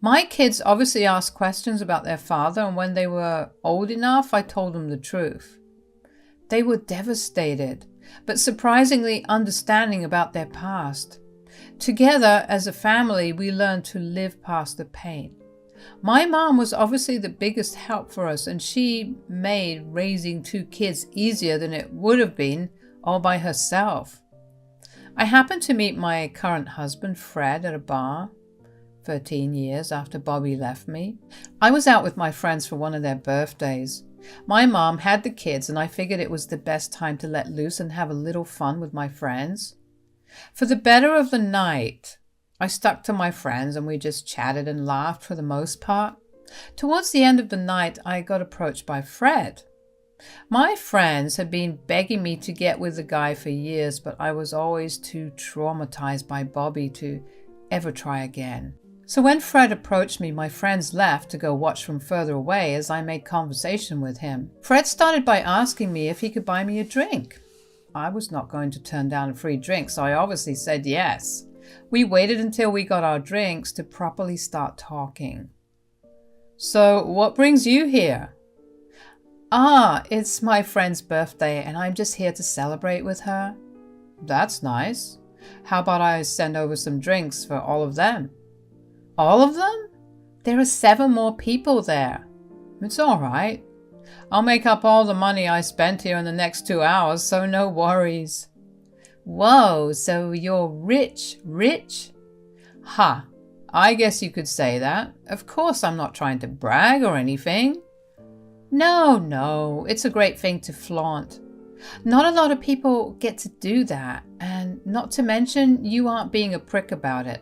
My kids obviously asked questions about their father, and when they were old enough, I told them the truth. They were devastated, but surprisingly understanding about their past. Together, as a family, we learned to live past the pain. My mom was obviously the biggest help for us, and she made raising 2 kids easier than it would have been all by herself. I happened to meet my current husband, Fred, at a bar 13 years after Bobby left me. I was out with my friends for one of their birthdays. My mom had the kids, and I figured it was the best time to let loose and have a little fun with my friends. For the better of the night, I stuck to my friends and we just chatted and laughed for the most part. Towards the end of the night, I got approached by Fred. My friends had been begging me to get with the guy for years, but I was always too traumatized by Bobby to ever try again. So when Fred approached me, my friends left to go watch from further away as I made conversation with him. Fred started by asking me if he could buy me a drink. I was not going to turn down a free drink, so I obviously said yes. We waited until we got our drinks to properly start talking. So, what brings you here? It's my friend's birthday and I'm just here to celebrate with her. That's nice. How about I send over some drinks for all of them? All of them? There are 7 more people there. It's all right. I'll make up all the money I spent here in the next 2 hours, so no worries. Whoa, so you're rich? Ha, I guess you could say that. Of course I'm not trying to brag or anything. No, it's a great thing to flaunt. Not a lot of people get to do that, and not to mention you aren't being a prick about it.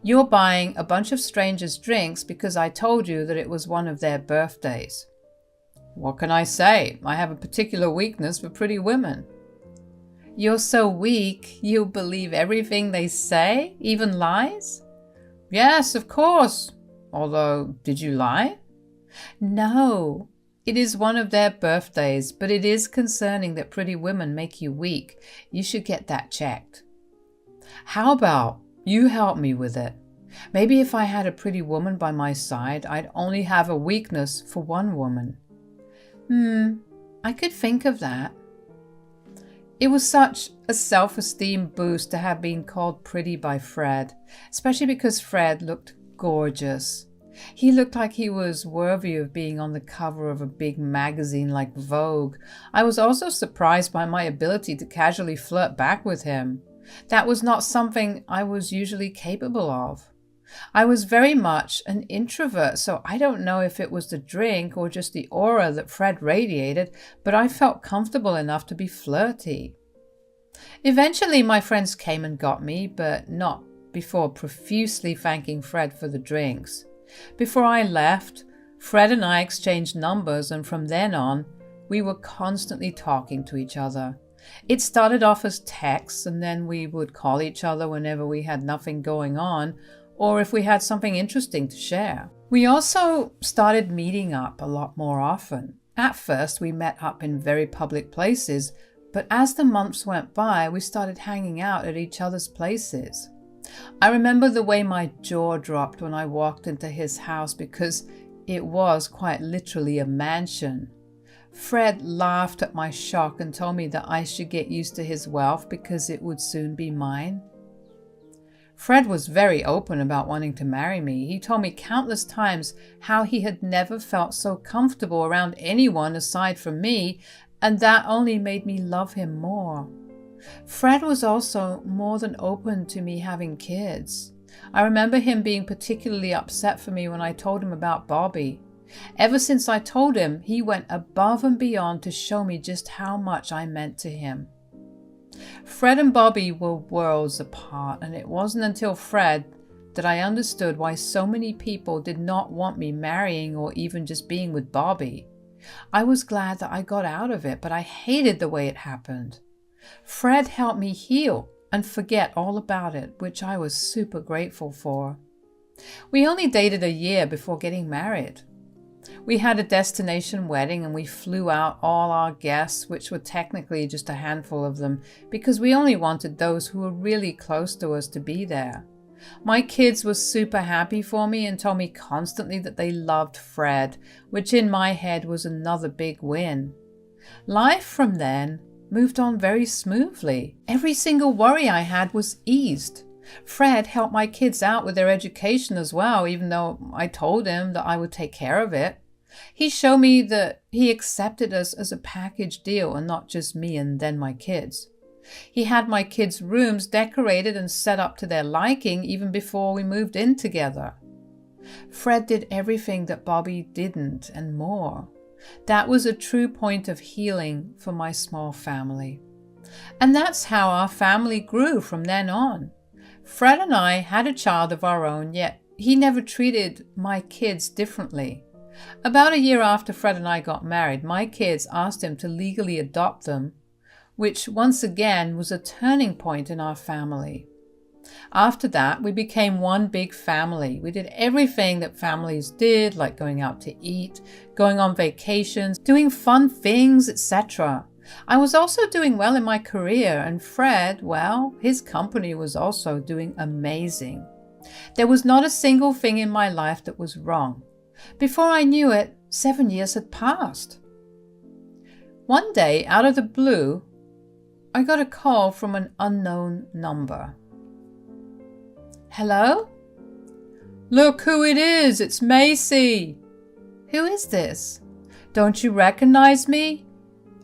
You're buying a bunch of strangers drinks because I told you that it was one of their birthdays. What can I say? I have a particular weakness for pretty women. You're so weak, you'll believe everything they say, even lies? Yes, of course. Although, did you lie? No. It is one of their birthdays, but it is concerning that pretty women make you weak. You should get that checked. How about you help me with it? Maybe if I had a pretty woman by my side, I'd only have a weakness for one woman. I could think of that. It was such a self-esteem boost to have been called pretty by Fred, especially because Fred looked gorgeous. He looked like he was worthy of being on the cover of a big magazine like Vogue. I was also surprised by my ability to casually flirt back with him. That was not something I was usually capable of. I was very much an introvert, so I don't know if it was the drink or just the aura that Fred radiated, but I felt comfortable enough to be flirty. Eventually, my friends came and got me, but not before profusely thanking Fred for the drinks. Before I left, Fred and I exchanged numbers, and from then on, we were constantly talking to each other. It started off as texts, and then we would call each other whenever we had nothing going on, or if we had something interesting to share. We also started meeting up a lot more often. At first, we met up in very public places, but as the months went by, we started hanging out at each other's places. I remember the way my jaw dropped when I walked into his house because it was quite literally a mansion. Fred laughed at my shock and told me that I should get used to his wealth because it would soon be mine. Fred was very open about wanting to marry me. He told me countless times how he had never felt so comfortable around anyone aside from me, and that only made me love him more. Fred was also more than open to me having kids. I remember him being particularly upset for me when I told him about Bobby. Ever since I told him, he went above and beyond to show me just how much I meant to him. Fred and Bobby were worlds apart, and it wasn't until Fred that I understood why so many people did not want me marrying or even just being with Bobby. I was glad that I got out of it, but I hated the way it happened. Fred helped me heal and forget all about it, which I was super grateful for. We only dated a year before getting married. We had a destination wedding and we flew out all our guests, which were technically just a handful of them, because we only wanted those who were really close to us to be there. My kids were super happy for me and told me constantly that they loved Fred, which in my head was another big win. Life from then moved on very smoothly. Every single worry I had was eased. Fred helped my kids out with their education as well, even though I told him that I would take care of it. He showed me that he accepted us as a package deal and not just me and then my kids. He had my kids' rooms decorated and set up to their liking even before we moved in together. Fred did everything that Bobby didn't and more. That was a true point of healing for my small family. And that's how our family grew from then on. Fred and I had a child of our own, yet he never treated my kids differently. About a year after Fred and I got married, my kids asked him to legally adopt them, which once again was a turning point in our family. After that, we became one big family. We did everything that families did, like going out to eat, going on vacations, doing fun things, etc. I was also doing well in my career, and Fred, well, his company was also doing amazing. There was not a single thing in my life that was wrong. Before I knew it, 7 years had passed. One day, out of the blue, I got a call from an unknown number. Hello? Look who it is, it's Macy. Who is this? Don't you recognize me?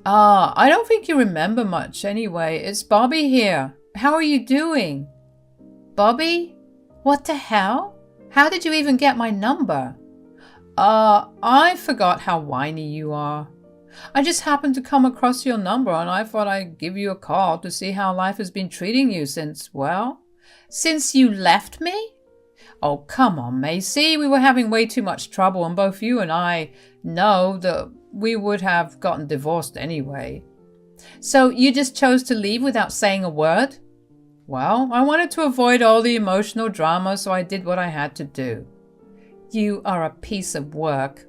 I don't think you remember much anyway. It's Bobby here. How are you doing? Bobby? What the hell? How did you even get my number? I forgot how whiny you are. I just happened to come across your number and I thought I'd give you a call to see how life has been treating you since you left me? Oh, come on, Macy. We were having way too much trouble and both you and I know that we would have gotten divorced anyway. So you just chose to leave without saying a word? Well, I wanted to avoid all the emotional drama, so I did what I had to do. You are a piece of work.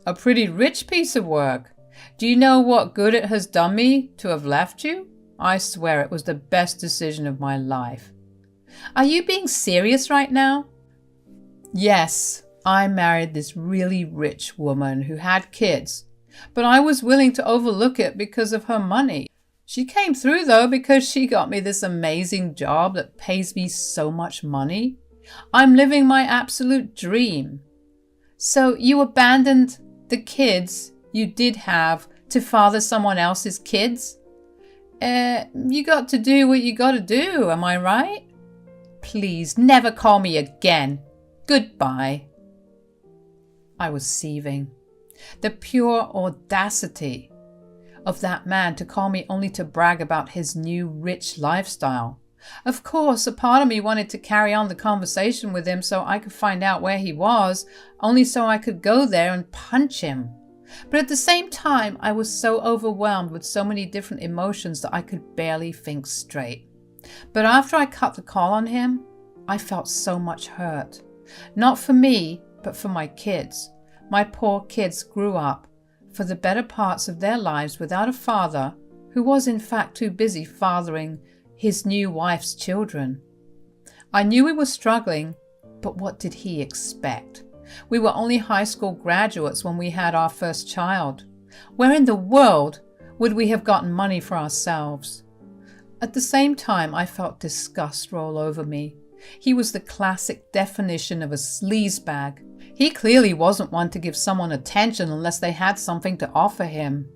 A pretty rich piece of work. Do you know what good it has done me to have left you? I swear it was the best decision of my life. Are you being serious right now? Yes, I married this really rich woman who had kids, but I was willing to overlook it because of her money. She came through though because she got me this amazing job that pays me so much money. I'm living my absolute dream. So you abandoned the kids you did have to father someone else's kids? You got to do what you got to do, am I right? Please, never call me again. Goodbye. I was seething. The pure audacity of that man to call me only to brag about his new rich lifestyle. Of course, a part of me wanted to carry on the conversation with him so I could find out where he was, only so I could go there and punch him. But at the same time, I was so overwhelmed with so many different emotions that I could barely think straight. But after I cut the call on him, I felt so much hurt. Not for me, but for my kids. My poor kids grew up for the better parts of their lives without a father who was in fact too busy fathering his new wife's children. I knew we were struggling, but what did he expect? We were only high school graduates when we had our first child. Where in the world would we have gotten money for ourselves? At the same time, I felt disgust roll over me. He was the classic definition of a sleazebag. He clearly wasn't one to give someone attention unless they had something to offer him.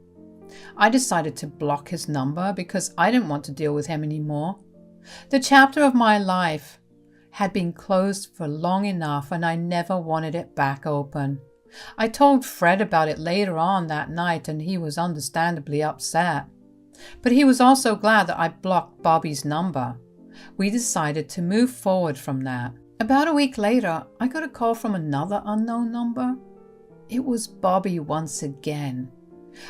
I decided to block his number because I didn't want to deal with him anymore. The chapter of my life had been closed for long enough and I never wanted it back open. I told Fred about it later on that night and he was understandably upset. But he was also glad that I blocked Bobby's number. We decided to move forward from that. About a week later, I got a call from another unknown number. It was Bobby once again.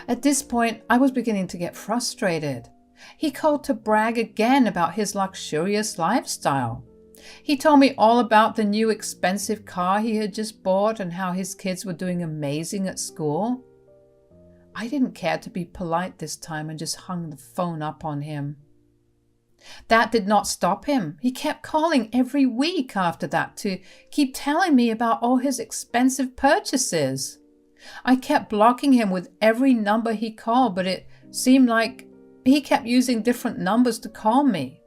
At this point, I was beginning to get frustrated. He called to brag again about his luxurious lifestyle. He told me all about the new expensive car he had just bought and how his kids were doing amazing at school. I didn't care to be polite this time and just hung the phone up on him. That did not stop him. He kept calling every week after that to keep telling me about all his expensive purchases. I kept blocking him with every number he called, but it seemed like he kept using different numbers to call me.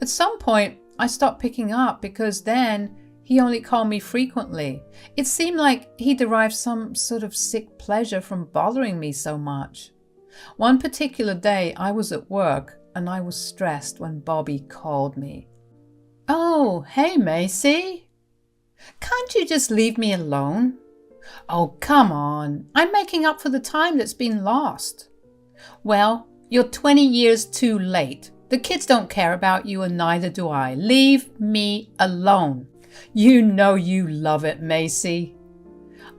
At some point, I stopped picking up because then he only called me frequently. It seemed like he derived some sort of sick pleasure from bothering me so much. One particular day, I was at work and I was stressed when Bobby called me. "Oh, hey, Macy. Can't you just leave me alone?" "Oh, come on. I'm making up for the time that's been lost." "Well, you're 20 years too late. The kids don't care about you and neither do I. Leave me alone." "You know you love it, Macy."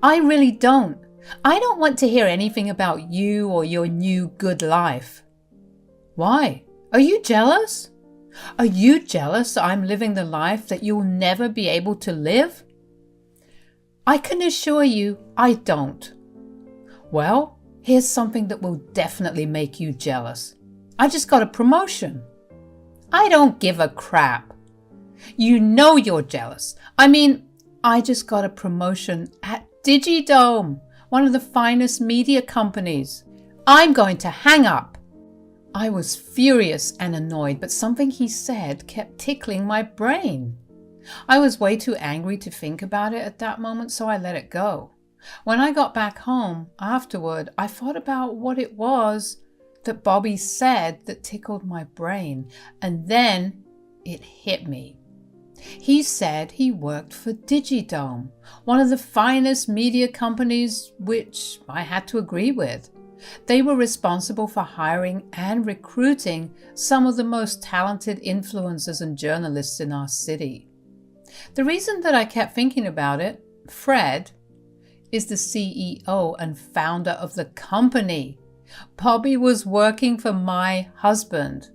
"I really don't. I don't want to hear anything about you or your new good life." "Why? Are you jealous? Are you jealous I'm living the life that you'll never be able to live?" "I can assure you I don't." "Well, here's something that will definitely make you jealous. I just got a promotion." "I don't give a crap." "You know you're jealous. I just got a promotion at Digidome, one of the finest media companies. I'm going to hang up." I was furious and annoyed, but something he said kept tickling my brain. I was way too angry to think about it at that moment, so I let it go. When I got back home afterward, I thought about what it was that Bobby said that tickled my brain, and then it hit me. He said he worked for Digidome, one of the finest media companies, which I had to agree with. They were responsible for hiring and recruiting some of the most talented influencers and journalists in our city. The reason that I kept thinking about it, Fred is the CEO and founder of the company. Bobby was working for my husband.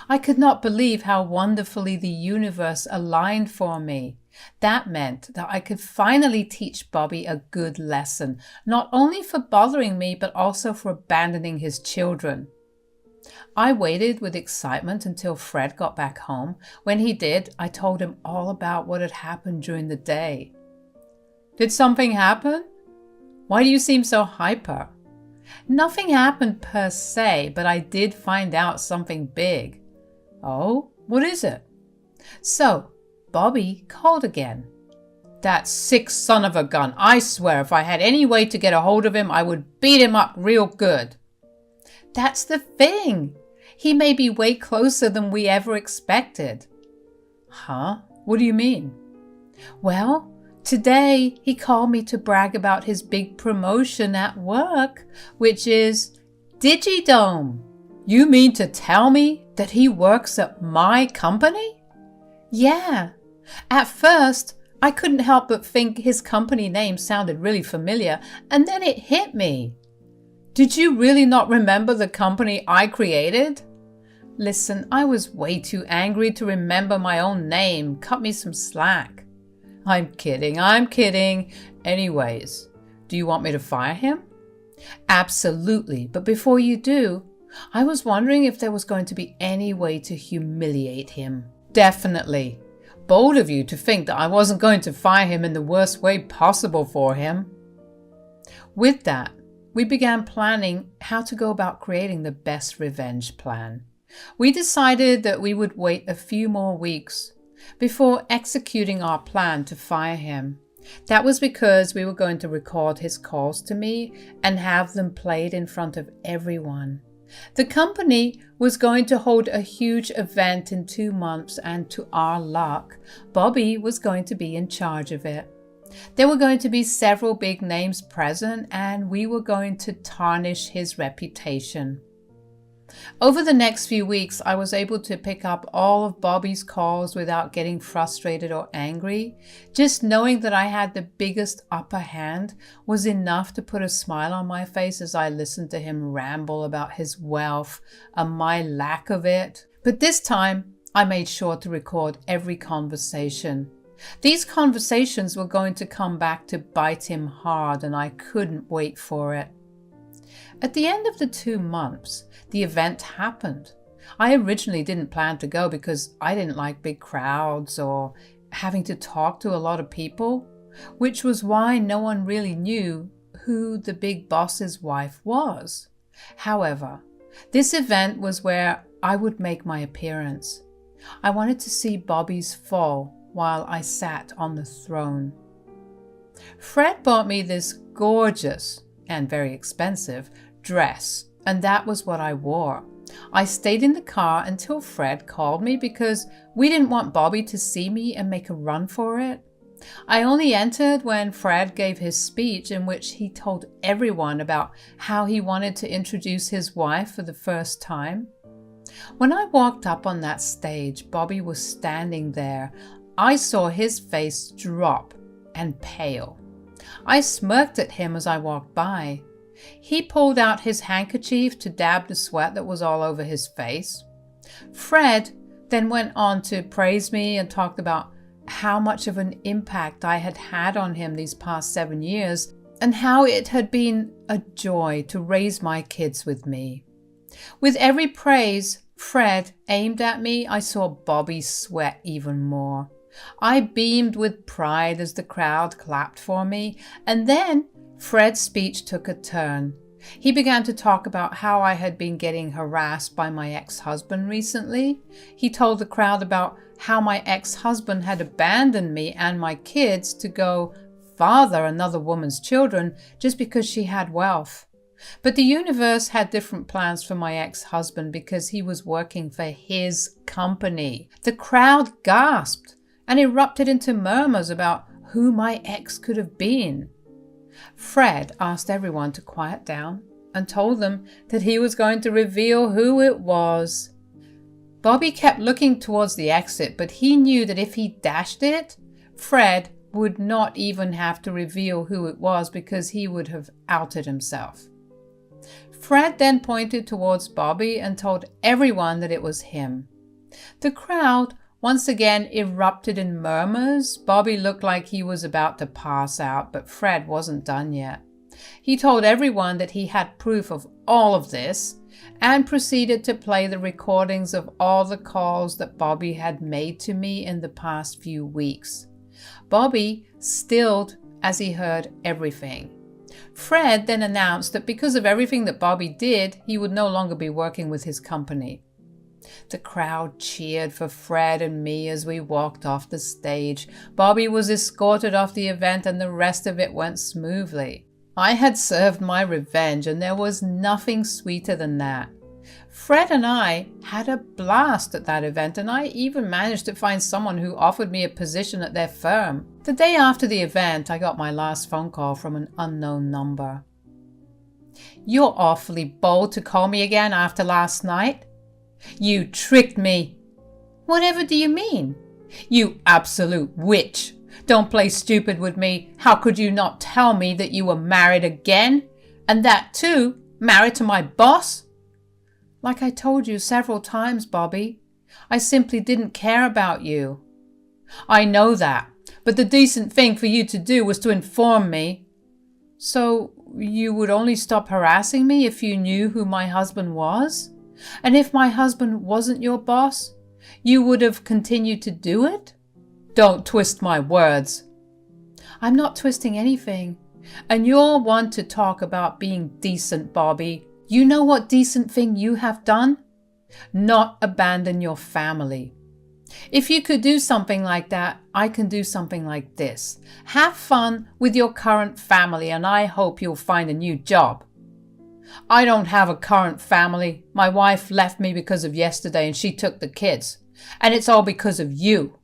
I could not believe how wonderfully the universe aligned for me. That meant that I could finally teach Bobby a good lesson, not only for bothering me, but also for abandoning his children. I waited with excitement until Fred got back home. When he did, I told him all about what had happened during the day. "Did something happen? Why do you seem so hyper?" "Nothing happened per se, but I did find out something big." "Oh, what is it?" "So, Bobby called again." "That sick son of a gun. I swear if I had any way to get a hold of him, I would beat him up real good." "That's the thing. He may be way closer than we ever expected." "Huh? What do you mean?" "Well, today he called me to brag about his big promotion at work, which is Digidome." "You mean to tell me that he works at my company?" "Yeah. At first, I couldn't help but think his company name sounded really familiar, and then it hit me." "Did you really not remember the company I created?" "Listen, I was way too angry to remember my own name. Cut me some slack." I'm kidding. Anyways, do you want me to fire him?" Absolutely, but before you do, I was wondering if there was going to be any way to humiliate him. Definitely. Bold of you to think that I wasn't going to fire him in the worst way possible for him. With that, we began planning how to go about creating the best revenge plan. We decided that we would wait a few more weeks before executing our plan to fire him. That was because we were going to record his calls to me and have them played in front of everyone. The company was going to hold a huge event in 2 months, and to our luck, Bobby was going to be in charge of it. There were going to be several big names present, and we were going to tarnish his reputation. Over the next few weeks, I was able to pick up all of Bobby's calls without getting frustrated or angry. Just knowing that I had the biggest upper hand was enough to put a smile on my face as I listened to him ramble about his wealth and my lack of it. But this time, I made sure to record every conversation. These conversations were going to come back to bite him hard, and I couldn't wait for it. At the end of the 2 months, the event happened. I originally didn't plan to go because I didn't like big crowds or having to talk to a lot of people, which was why no one really knew who the big boss's wife was. However, this event was where I would make my appearance. I wanted to see Bobby's fall while I sat on the throne. Fred bought me this gorgeous and very expensive dress, and that was what I wore. I stayed in the car until Fred called me because we didn't want Bobby to see me and make a run for it. I only entered when Fred gave his speech, in which he told everyone about how he wanted to introduce his wife for the first time. When I walked up on that stage, Bobby was standing there. I saw his face drop and pale. I smirked at him as I walked by. He pulled out his handkerchief to dab the sweat that was all over his face. Fred then went on to praise me and talked about how much of an impact I had had on him these past 7 years and how it had been a joy to raise my kids with me. With every praise Fred aimed at me, I saw Bobby sweat even more. I beamed with pride as the crowd clapped for me, and then Fred's speech took a turn. He began to talk about how I had been getting harassed by my ex-husband recently. He told the crowd about how my ex-husband had abandoned me and my kids to go father another woman's children just because she had wealth. But the universe had different plans for my ex-husband because he was working for his company. The crowd gasped and erupted into murmurs about who my ex could have been. Fred asked everyone to quiet down and told them that he was going to reveal who it was. Bobby kept looking towards the exit, but he knew that if he dashed it, Fred would not even have to reveal who it was because he would have outed himself. Fred then pointed towards Bobby and told everyone that it was him. The crowd once again erupted in murmurs. Bobby looked like he was about to pass out, but Fred wasn't done yet. He told everyone that he had proof of all of this and proceeded to play the recordings of all the calls that Bobby had made to me in the past few weeks. Bobby stilled as he heard everything. Fred then announced that because of everything that Bobby did, he would no longer be working with his company. The crowd cheered for Fred and me as we walked off the stage. Bobby was escorted off the event and the rest of it went smoothly. I had served my revenge and there was nothing sweeter than that. Fred and I had a blast at that event, and I even managed to find someone who offered me a position at their firm. The day after the event, I got my last phone call from an unknown number. "You're awfully bold to call me again after last night. You tricked me." "Whatever do you mean?" "You absolute witch. Don't play stupid with me. How could you not tell me that you were married again? And that too, married to my boss?" "Like I told you several times, Bobby, I simply didn't care about you." "I know that, but the decent thing for you to do was to inform me." So you would only stop harassing me if you knew who my husband was? And if my husband wasn't your boss, you would have continued to do it? Don't twist my words. I'm not twisting anything. And you're one to talk about being decent, Bobby. You know what decent thing you have done? Not abandon your family. If you could do something like that, I can do something like this. Have fun with your current family, and I hope you'll find a new job. I don't have a current family. My wife left me because of yesterday, and she took the kids. And it's all because of you.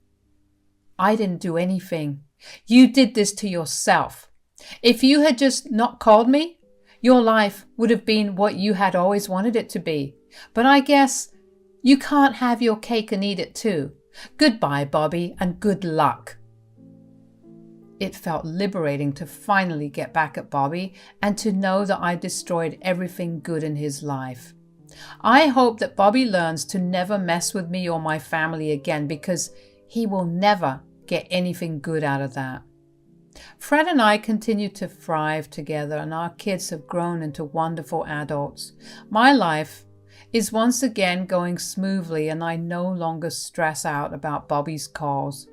I didn't do anything. You did this to yourself. If you had just not called me, your life would have been what you had always wanted it to be. But I guess you can't have your cake and eat it too. Goodbye, Bobby, and good luck. It felt liberating to finally get back at Bobby and to know that I destroyed everything good in his life. I hope that Bobby learns to never mess with me or my family again, because he will never get anything good out of that. Fred and I continue to thrive together, and our kids have grown into wonderful adults. My life is once again going smoothly, and I no longer stress out about Bobby's calls.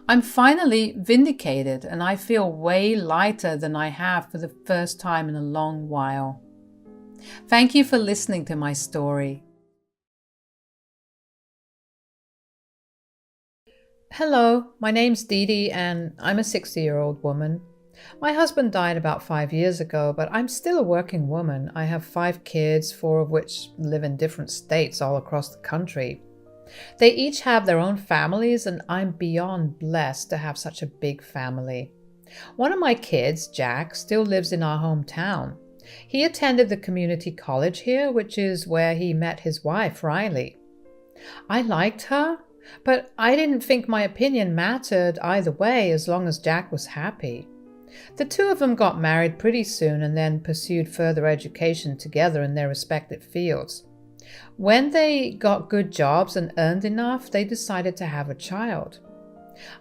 I'm finally vindicated, and I feel way lighter than I have for the first time in a long while. Thank you for listening to my story. Hello, my name's Dee Dee, and I'm a 60-year-old woman. My husband died about 5 years ago, but I'm still a working woman. I have 5 kids, 4 of which live in different states all across the country. They each have their own families, and I'm beyond blessed to have such a big family. One of my kids, Jack, still lives in our hometown. He attended the community college here, which is where he met his wife, Riley. I liked her, but I didn't think my opinion mattered either way as long as Jack was happy. The two of them got married pretty soon and then pursued further education together in their respective fields. When they got good jobs and earned enough, they decided to have a child.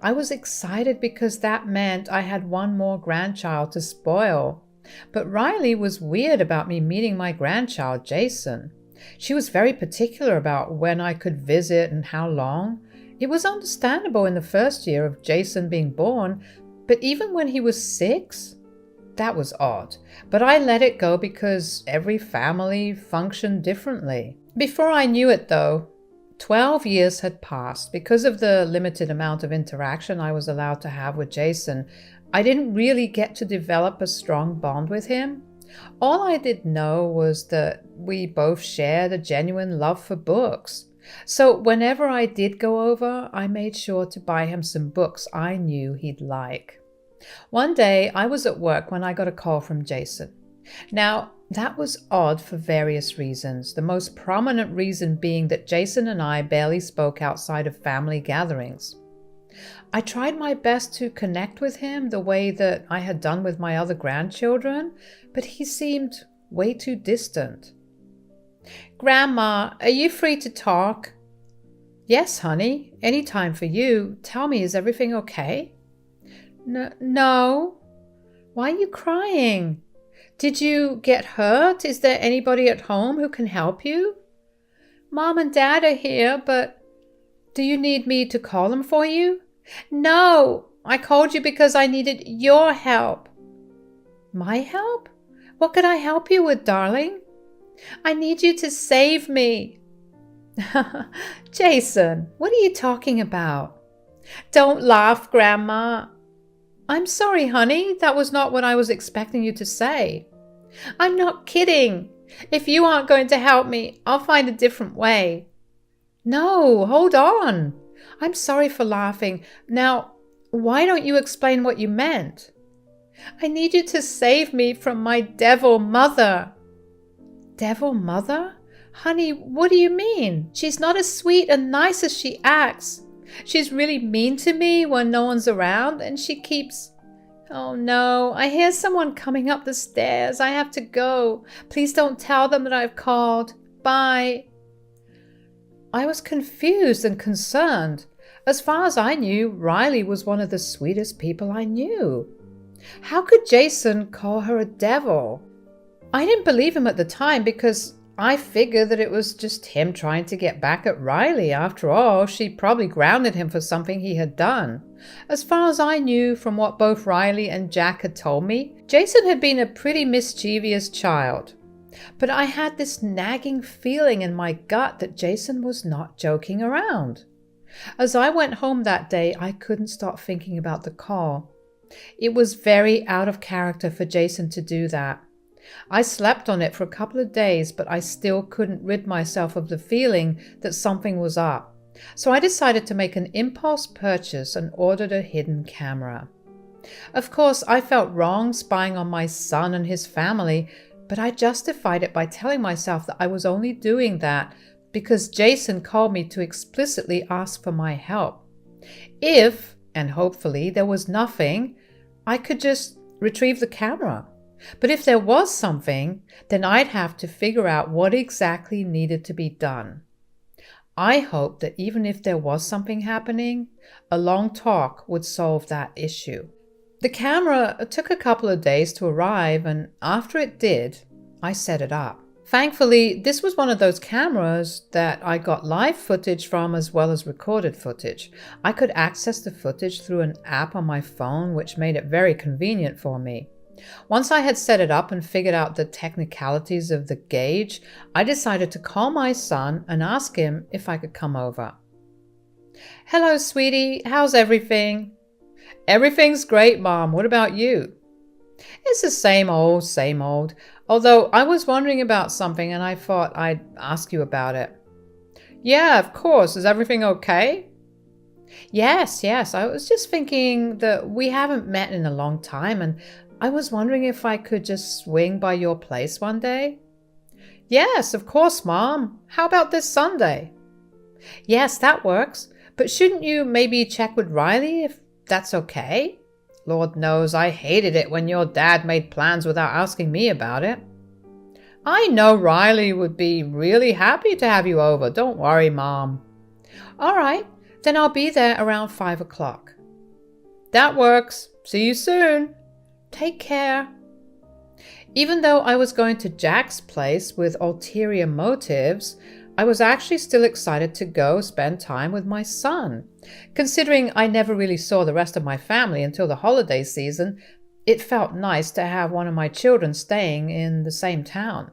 I was excited because that meant I had one more grandchild to spoil. But Riley was weird about me meeting my grandchild, Jason. She was very particular about when I could visit and how long. It was understandable in the first year of Jason being born, but even when he was 6, that was odd. But I let it go because every family functioned differently. Before I knew it, though, 12 years had passed. Because of the limited amount of interaction I was allowed to have with Jason, I didn't really get to develop a strong bond with him. All I did know was that we both shared a genuine love for books. So whenever I did go over, I made sure to buy him some books I knew he'd like. One day, I was at work when I got a call from Jason. Now, that was odd for various reasons, the most prominent reason being that Jason and I barely spoke outside of family gatherings. I tried my best to connect with him the way that I had done with my other grandchildren, but he seemed way too distant. "Grandma, are you free to talk?" "Yes, honey, any time for you. Tell me, is everything okay?" No. Why are you crying? Did you get hurt? Is there anybody at home who can help you?" "Mom and Dad are here, but do you need me to call them for you?" "No, I called you because I needed your help." "My help? What could I help you with, darling?" "I need you to save me." "Jason, what are you talking about?" "Don't laugh, Grandma." "I'm sorry, honey. That was not what I was expecting you to say." "I'm not kidding. If you aren't going to help me, I'll find a different way." "No, hold on. I'm sorry for laughing. Now, why don't you explain what you meant?" "I need you to save me from my devil mother." "Devil mother? Honey, what do you mean? She's not as sweet and nice as she acts. She's really mean to me when no one's around, and she keeps... Oh no, I hear someone coming up the stairs. I have to go. Please don't tell them that I've called. Bye." I was confused and concerned. As far as I knew, Riley was one of the sweetest people I knew. How could Jason call her a devil? I didn't believe him at the time because I figured that it was just him trying to get back at Riley. After all, she probably grounded him for something he had done. As far as I knew from what both Riley and Jack had told me, Jason had been a pretty mischievous child. But I had this nagging feeling in my gut that Jason was not joking around. As I went home that day, I couldn't stop thinking about the call. It was very out of character for Jason to do that. I slept on it for a couple of days, but I still couldn't rid myself of the feeling that something was up. So I decided to make an impulse purchase and ordered a hidden camera. Of course, I felt wrong spying on my son and his family, but I justified it by telling myself that I was only doing that because Jason called me to explicitly ask for my help. If, and hopefully, there was nothing, I could just retrieve the camera. But if there was something, then I'd have to figure out what exactly needed to be done. I hoped that even if there was something happening, a long talk would solve that issue. The camera took a couple of days to arrive, and after it did, I set it up. Thankfully, this was one of those cameras that I got live footage from as well as recorded footage. I could access the footage through an app on my phone, which made it very convenient for me. Once I had set it up and figured out the technicalities of the gauge, I decided to call my son and ask him if I could come over. "Hello, sweetie. How's everything?" "Everything's great, Mom. What about you?" "It's the same old, same old. Although I was wondering about something and I thought I'd ask you about it." "Yeah, of course. Is everything okay?" Yes. I was just thinking that we haven't met in a long time and I was wondering if I could just swing by your place one day." "Yes, of course, Mom. How about this Sunday?" "Yes, that works. But shouldn't you maybe check with Riley if that's okay? Lord knows I hated it when your dad made plans without asking me about it." "I know Riley would be really happy to have you over. Don't worry, Mom." "All right, then I'll be there around 5 o'clock. "That works. See you soon." "Take care." Even though I was going to Jack's place with ulterior motives, I was actually still excited to go spend time with my son. Considering I never really saw the rest of my family until the holiday season, it felt nice to have one of my children staying in the same town.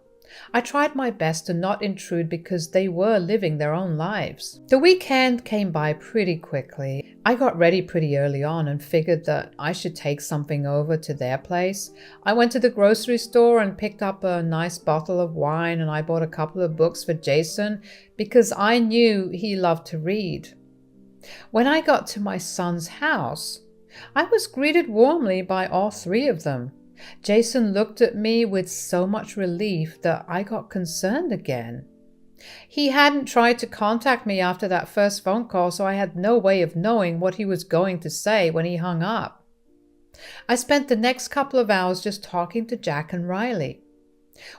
I tried my best to not intrude because they were living their own lives. The weekend came by pretty quickly. I got ready pretty early on and figured that I should take something over to their place. I went to the grocery store and picked up a nice bottle of wine, and I bought a couple of books for Jason because I knew he loved to read. When I got to my son's house, I was greeted warmly by all three of them. Jason looked at me with so much relief that I got concerned again. He hadn't tried to contact me after that first phone call, so I had no way of knowing what he was going to say when he hung up. I spent the next couple of hours just talking to Jack and Riley.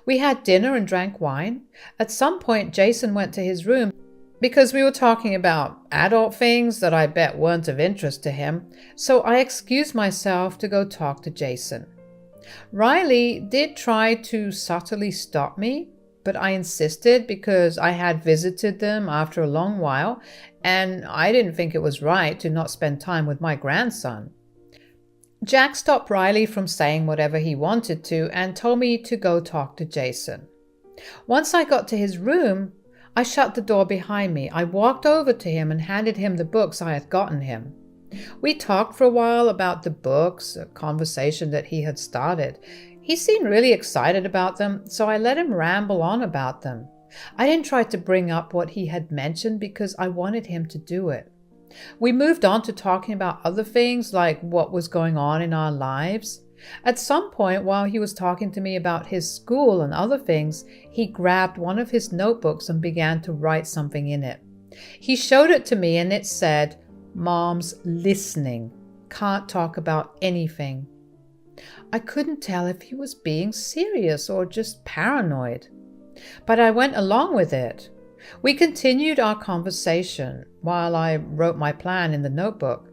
We had dinner and drank wine. At some point, Jason went to his room because we were talking about adult things that I bet weren't of interest to him, so I excused myself to go talk to Jason. Riley did try to subtly stop me, but I insisted because I had visited them after a long while, and I didn't think it was right to not spend time with my grandson. Jack stopped Riley from saying whatever he wanted to and told me to go talk to Jason. Once I got to his room, I shut the door behind me. I walked over to him and handed him the books I had gotten him. We talked for a while about the books, a conversation that he had started. He seemed really excited about them, so I let him ramble on about them. I didn't try to bring up what he had mentioned because I wanted him to do it. We moved on to talking about other things like what was going on in our lives. At some point, while he was talking to me about his school and other things, he grabbed one of his notebooks and began to write something in it. He showed it to me and it said, "Mom's listening. Can't talk about anything." I couldn't tell if he was being serious or just paranoid, but I went along with it. We continued our conversation while I wrote my plan in the notebook.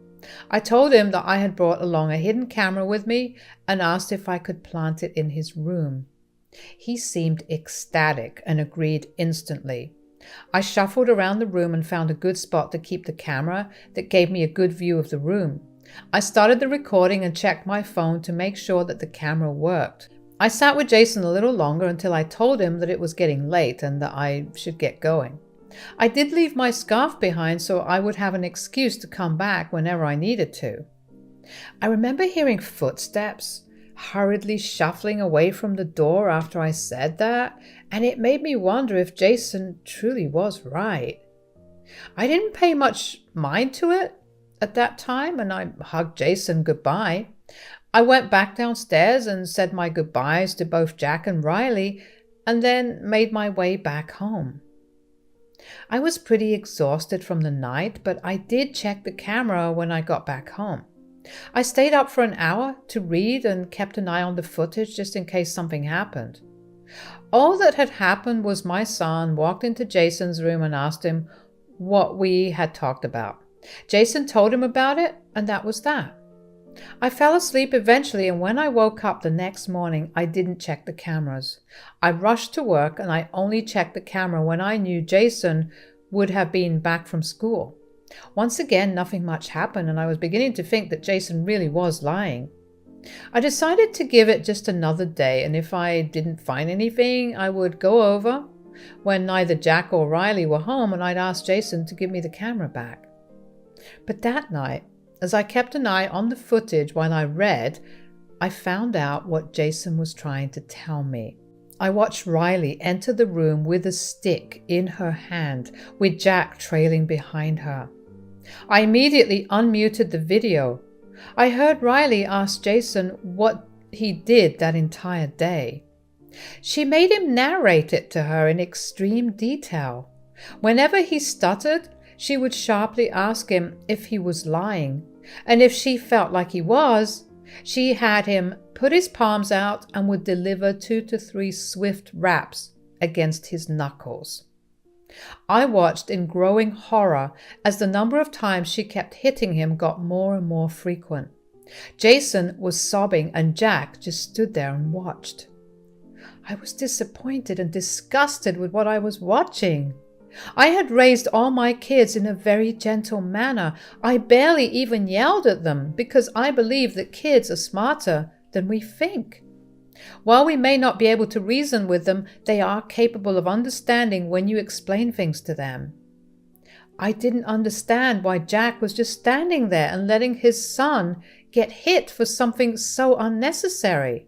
I told him that I had brought along a hidden camera with me and asked if I could plant it in his room. He seemed ecstatic and agreed instantly. I shuffled around the room and found a good spot to keep the camera that gave me a good view of the room. I started the recording and checked my phone to make sure that the camera worked. I sat with Jason a little longer until I told him that it was getting late and that I should get going. I did leave my scarf behind so I would have an excuse to come back whenever I needed to. I remember hearing footsteps hurriedly shuffling away from the door after I said that, and it made me wonder if Jason truly was right. I didn't pay much mind to it at that time, and I hugged Jason goodbye. I went back downstairs and said my goodbyes to both Jack and Riley, and then made my way back home. I was pretty exhausted from the night, but I did check the camera when I got back home. I stayed up for an hour to read and kept an eye on the footage just in case something happened. All that had happened was my son walked into Jason's room and asked him what we had talked about. Jason told him about it, and that was that. I fell asleep eventually, and when I woke up the next morning, I didn't check the cameras. I rushed to work, and I only checked the camera when I knew Jason would have been back from school. Once again, nothing much happened, and I was beginning to think that Jason really was lying. I decided to give it just another day, and if I didn't find anything, I would go over when neither Jack or Riley were home, and I'd ask Jason to give me the camera back. But that night, as I kept an eye on the footage while I read, I found out what Jason was trying to tell me. I watched Riley enter the room with a stick in her hand, with Jack trailing behind her. I immediately unmuted the video. I heard Riley ask Jason what he did that entire day. She made him narrate it to her in extreme detail. Whenever he stuttered, she would sharply ask him if he was lying, and if she felt like he was, she had him put his palms out and would deliver 2 to 3 swift raps against his knuckles. I watched in growing horror as the number of times she kept hitting him got more and more frequent. Jason was sobbing and Jack just stood there and watched. I was disappointed and disgusted with what I was watching. I had raised all my kids in a very gentle manner. I barely even yelled at them because I believe that kids are smarter than we think. While we may not be able to reason with them, they are capable of understanding when you explain things to them. I didn't understand why Jack was just standing there and letting his son get hit for something so unnecessary.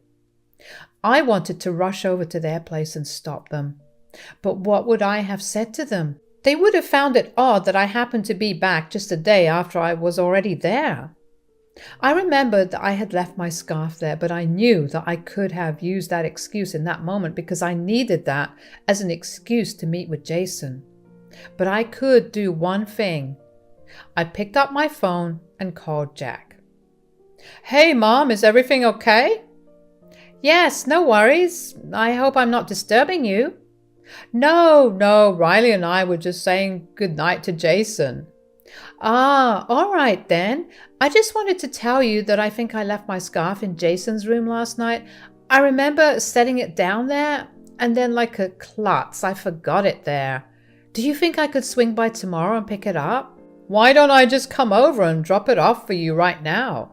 I wanted to rush over to their place and stop them. But what would I have said to them? They would have found it odd that I happened to be back just a day after I was already there. I remembered that I had left my scarf there, but I knew that I could have used that excuse in that moment because I needed that as an excuse to meet with Jason. But I could do one thing. I picked up my phone and called Jack. "Hey, Mom, is everything okay?" "Yes, no worries. I hope I'm not disturbing you." No, Riley and I were just saying goodnight to Jason." "Ah, all right then. I just wanted to tell you that I think I left my scarf in Jason's room last night. I remember setting it down there, and then like a klutz, I forgot it there. Do you think I could swing by tomorrow and pick it up?" "Why don't I just come over and drop it off for you right now?"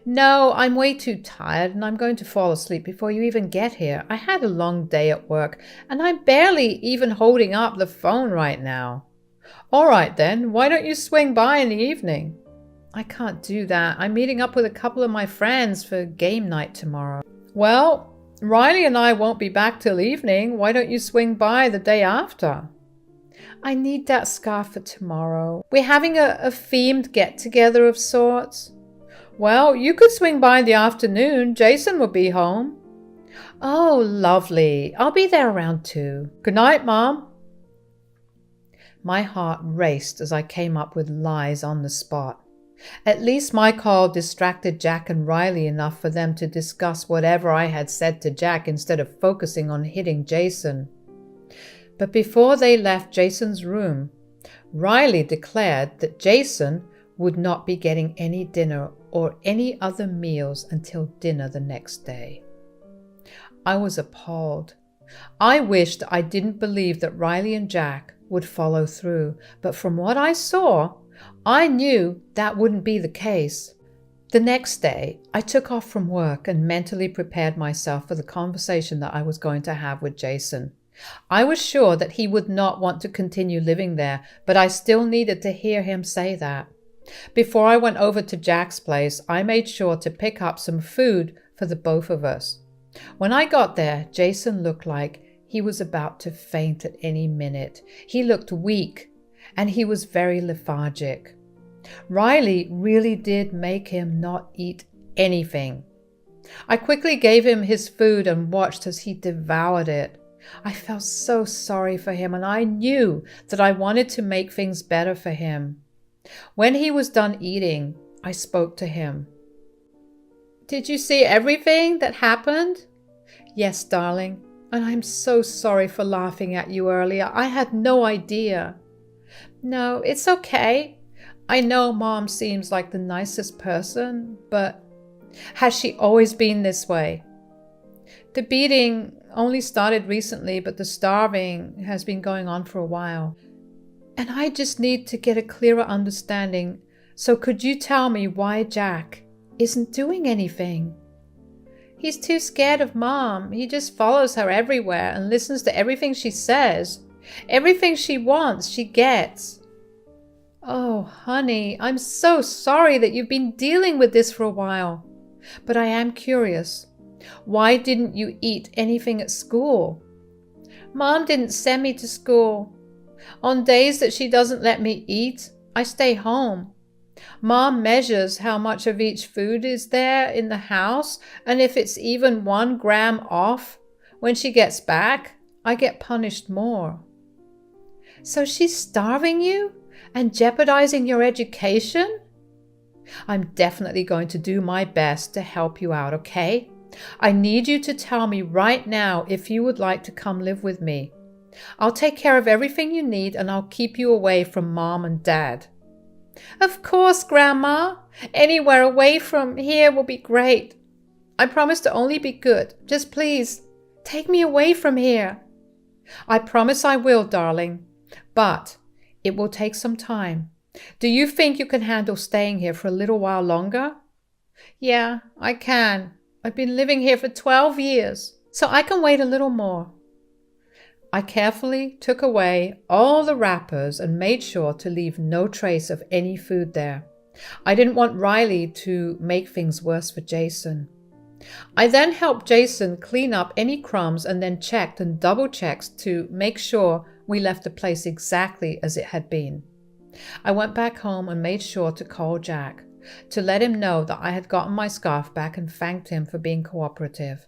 "No, I'm way too tired and I'm going to fall asleep before you even get here. I had a long day at work and I'm barely even holding up the phone right now." "All right then, why don't you swing by in the evening?" "I can't do that. I'm meeting up with a couple of my friends for game night tomorrow." "Well, Riley and I won't be back till evening. Why don't you swing by the day after?" "I need that scarf for tomorrow. We're having a themed get-together of sorts." "Well, you could swing by in the afternoon. Jason will be home." "Oh, lovely. I'll be there around 2. Good night, Mom." My heart raced as I came up with lies on the spot. At least my call distracted Jack and Riley enough for them to discuss whatever I had said to Jack instead of focusing on hitting Jason. But before they left Jason's room, Riley declared that Jason would not be getting any dinner or any other meals until dinner the next day. I was appalled. I wished I didn't believe that Riley and Jack would follow through, but from what I saw, I knew that wouldn't be the case. The next day, I took off from work and mentally prepared myself for the conversation that I was going to have with Jason. I was sure that he would not want to continue living there, but I still needed to hear him say that. Before I went over to Jack's place, I made sure to pick up some food for the both of us. When I got there, Jason looked like he was about to faint at any minute. He looked weak, and he was very lethargic. Riley really did make him not eat anything. I quickly gave him his food and watched as he devoured it. I felt so sorry for him, and I knew that I wanted to make things better for him. When he was done eating, I spoke to him. "Did you see everything that happened?" "Yes, darling, and I'm so sorry for laughing at you earlier. I had no idea." "No, it's okay. I know Mom seems like the nicest person, but has she always been this way?" "The beating only started recently, but the starving has been going on for a while. And I just need to get a clearer understanding. So could you tell me why Jack isn't doing anything?" "He's too scared of Mom. He just follows her everywhere and listens to everything she says. Everything she wants, she gets." "Oh, honey, I'm so sorry that you've been dealing with this for a while. But I am curious. Why didn't you eat anything at school?" "Mom didn't send me to school. On days that she doesn't let me eat, I stay home. Mom measures how much of each food is there in the house, and if it's even 1 gram off, when she gets back, I get punished more." "So she's starving you and jeopardizing your education?" "I'm definitely going to do my best to help you out, okay? I need you to tell me right now if you would like to come live with me. I'll take care of everything you need, and I'll keep you away from Mom and Dad." "Of course, Grandma. Anywhere away from here will be great. I promise to only be good. Just please, take me away from here." "I promise I will, darling. But it will take some time. Do you think you can handle staying here for a little while longer?" "Yeah, I can. I've been living here for 12 years, so I can wait a little more." I carefully took away all the wrappers and made sure to leave no trace of any food there. I didn't want Riley to make things worse for Jason. I then helped Jason clean up any crumbs and then checked and double-checked to make sure we left the place exactly as it had been. I went back home and made sure to call Jack to let him know that I had gotten my scarf back and thanked him for being cooperative.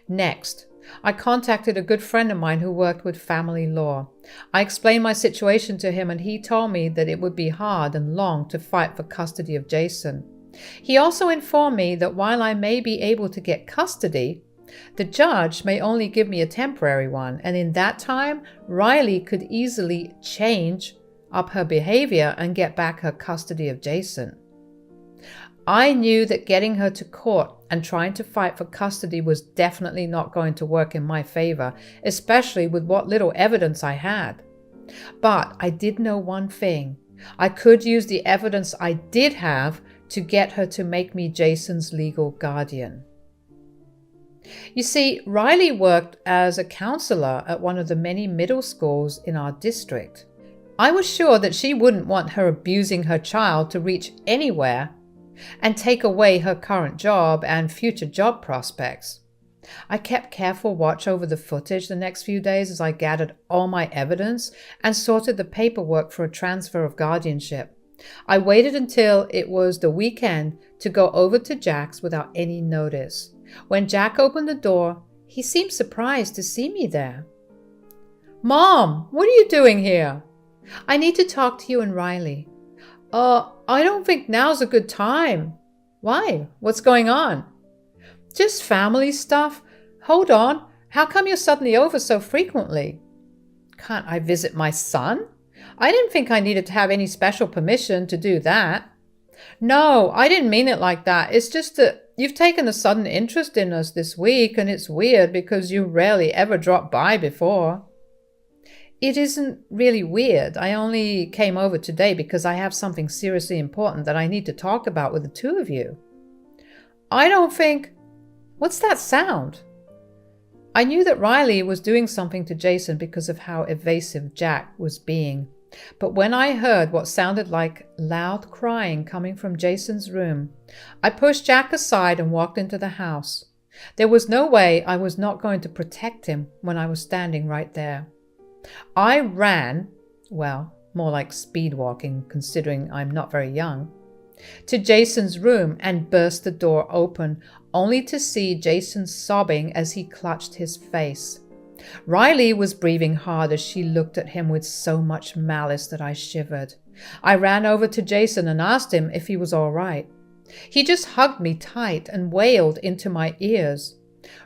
Next, I contacted a good friend of mine who worked with family law. I explained my situation to him, and he told me that it would be hard and long to fight for custody of Jason. He also informed me that while I may be able to get custody, the judge may only give me a temporary one, and in that time, Riley could easily change up her behavior and get back her custody of Jason. I knew that getting her to court and trying to fight for custody was definitely not going to work in my favor, especially with what little evidence I had. But I did know one thing. I could use the evidence I did have to get her to make me Jason's legal guardian. You see, Riley worked as a counselor at one of the many middle schools in our district. I was sure that she wouldn't want her abusing her child to reach anywhere and take away her current job and future job prospects. I kept careful watch over the footage the next few days as I gathered all my evidence and sorted the paperwork for a transfer of guardianship. I waited until it was the weekend to go over to Jack's without any notice. When Jack opened the door, he seemed surprised to see me there. "Mom, what are you doing here?" "I need to talk to you and Riley." I don't think now's a good time." "Why? What's going on?" "Just family stuff. Hold on. How come you're suddenly over so frequently?" "Can't I visit my son? I didn't think I needed to have any special permission to do that." No, I didn't mean it like that. It's just that you've taken a sudden interest in us this week, and it's weird because you rarely ever dropped by before. It isn't really weird. I only came over today because I have something seriously important that I need to talk about with the two of you. I don't think... What's that sound? I knew that Riley was doing something to Jason because of how evasive Jack was being. But when I heard what sounded like loud crying coming from Jason's room, I pushed Jack aside and walked into the house. There was no way I was not going to protect him when I was standing right there. I ran, well, more like speed walking considering I'm not very young, to Jason's room and burst the door open, only to see Jason sobbing as he clutched his face. Riley was breathing hard as she looked at him with so much malice that I shivered. I ran over to Jason and asked him if he was all right. He just hugged me tight and wailed into my ears.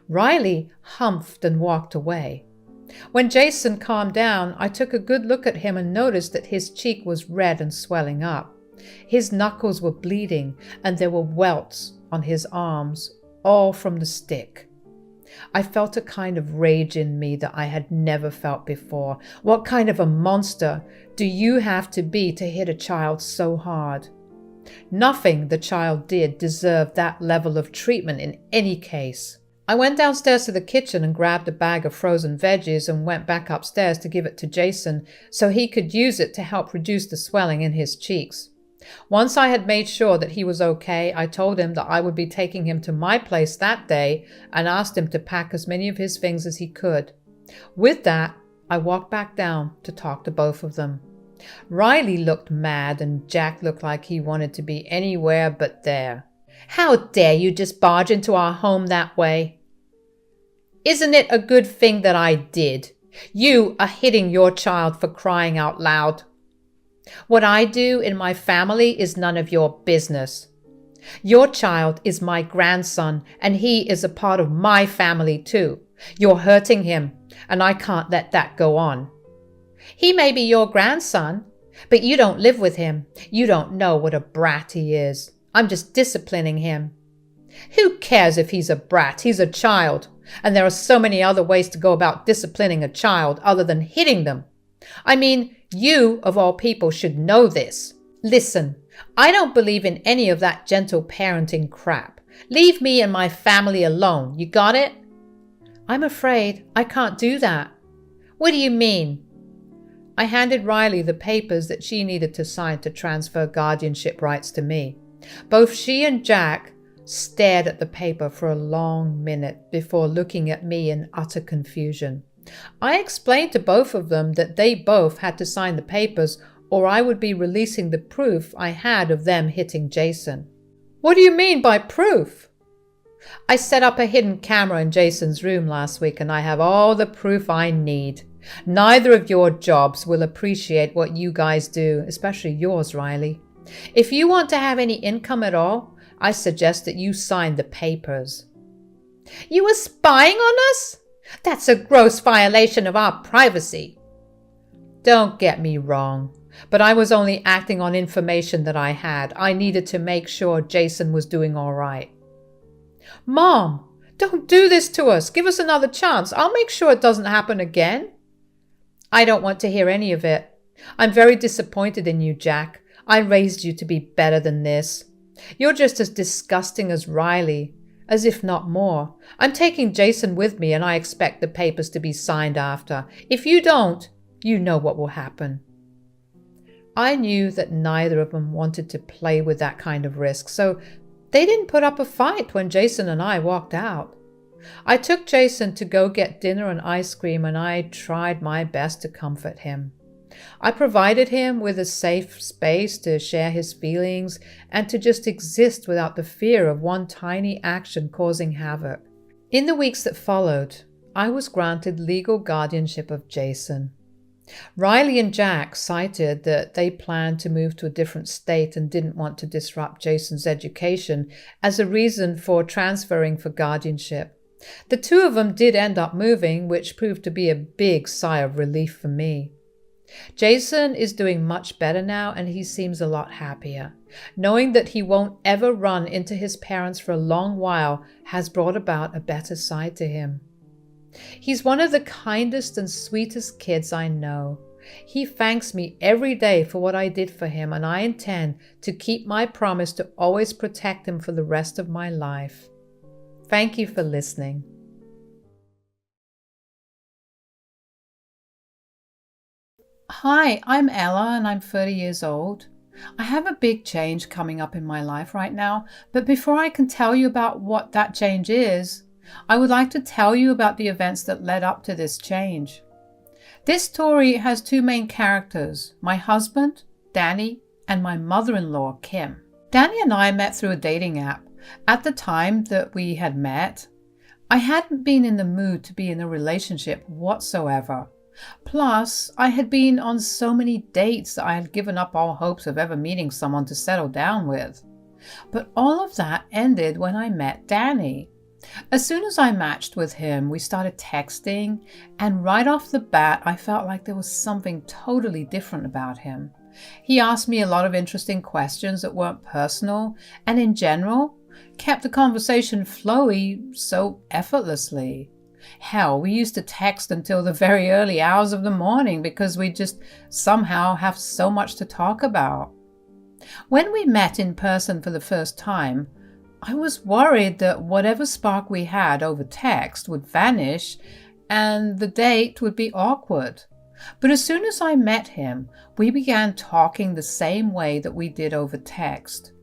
Riley humphed and walked away. When Jason calmed down, I took a good look at him and noticed that his cheek was red and swelling up. His knuckles were bleeding and there were welts on his arms, all from the stick. I felt a kind of rage in me that I had never felt before. What kind of a monster do you have to be to hit a child so hard? Nothing the child did deserved that level of treatment in any case. I went downstairs to the kitchen and grabbed a bag of frozen veggies and went back upstairs to give it to Jason so he could use it to help reduce the swelling in his cheeks. Once I had made sure that he was okay, I told him that I would be taking him to my place that day and asked him to pack as many of his things as he could. With that, I walked back down to talk to both of them. Riley looked mad and Jack looked like he wanted to be anywhere but there. How dare you just barge into our home that way? Isn't it a good thing that I did? You are hitting your child for crying out loud. What I do in my family is none of your business. Your child is my grandson, and he is a part of my family too. You're hurting him, and I can't let that go on. He may be your grandson, but you don't live with him. You don't know what a brat he is. I'm just disciplining him. Who cares if he's a brat? He's a child, and there are so many other ways to go about disciplining a child other than hitting them. I mean, you, of all people, should know this. Listen, I don't believe in any of that gentle parenting crap. Leave me and my family alone. You got it? I'm afraid I can't do that. What do you mean? I handed Riley the papers that she needed to sign to transfer guardianship rights to me. Both she and Jack stared at the paper for a long minute before looking at me in utter confusion. I explained to both of them that they both had to sign the papers or I would be releasing the proof I had of them hitting Jason. What do you mean by proof? I set up a hidden camera in Jason's room last week and I have all the proof I need. Neither of your jobs will appreciate what you guys do, especially yours, Riley. If you want to have any income at all, I suggest that you sign the papers. You were spying on us? That's a gross violation of our privacy. Don't get me wrong, but I was only acting on information that I had. I needed to make sure Jason was doing all right. Mom, don't do this to us. Give us another chance. I'll make sure it doesn't happen again. I don't want to hear any of it. I'm very disappointed in you, Jack. I raised you to be better than this. You're just as disgusting as Riley, as if not more. I'm taking Jason with me and I expect the papers to be signed after. If you don't, you know what will happen. I knew that neither of them wanted to play with that kind of risk, so they didn't put up a fight when Jason and I walked out. I took Jason to go get dinner and ice cream and I tried my best to comfort him. I provided him with a safe space to share his feelings and to just exist without the fear of one tiny action causing havoc. In the weeks that followed, I was granted legal guardianship of Jason. Riley and Jack cited that they planned to move to a different state and didn't want to disrupt Jason's education as a reason for transferring for guardianship. The two of them did end up moving, which proved to be a big sigh of relief for me. Jason is doing much better now and he seems a lot happier. Knowing that he won't ever run into his parents for a long while has brought about a better side to him. He's one of the kindest and sweetest kids I know. He thanks me every day for what I did for him, and I intend to keep my promise to always protect him for the rest of my life. Thank you for listening. Hi, I'm Ella and I'm 30 years old. I have a big change coming up in my life right now, but before I can tell you about what that change is, I would like to tell you about the events that led up to this change. This story has two main characters, my husband, Danny, and my mother-in-law, Kim. Danny and I met through a dating app. At the time that we had met, I hadn't been in the mood to be in a relationship whatsoever. Plus, I had been on so many dates that I had given up all hopes of ever meeting someone to settle down with. But all of that ended when I met Danny. As soon as I matched with him, we started texting, and right off the bat, I felt like there was something totally different about him. He asked me a lot of interesting questions that weren't personal, and in general, kept the conversation flowy so effortlessly. Hell, we used to text until the very early hours of the morning because we just somehow have so much to talk about. When we met in person for the first time, I was worried that whatever spark we had over text would vanish and the date would be awkward. But as soon as I met him, we began talking the same way that we did over text.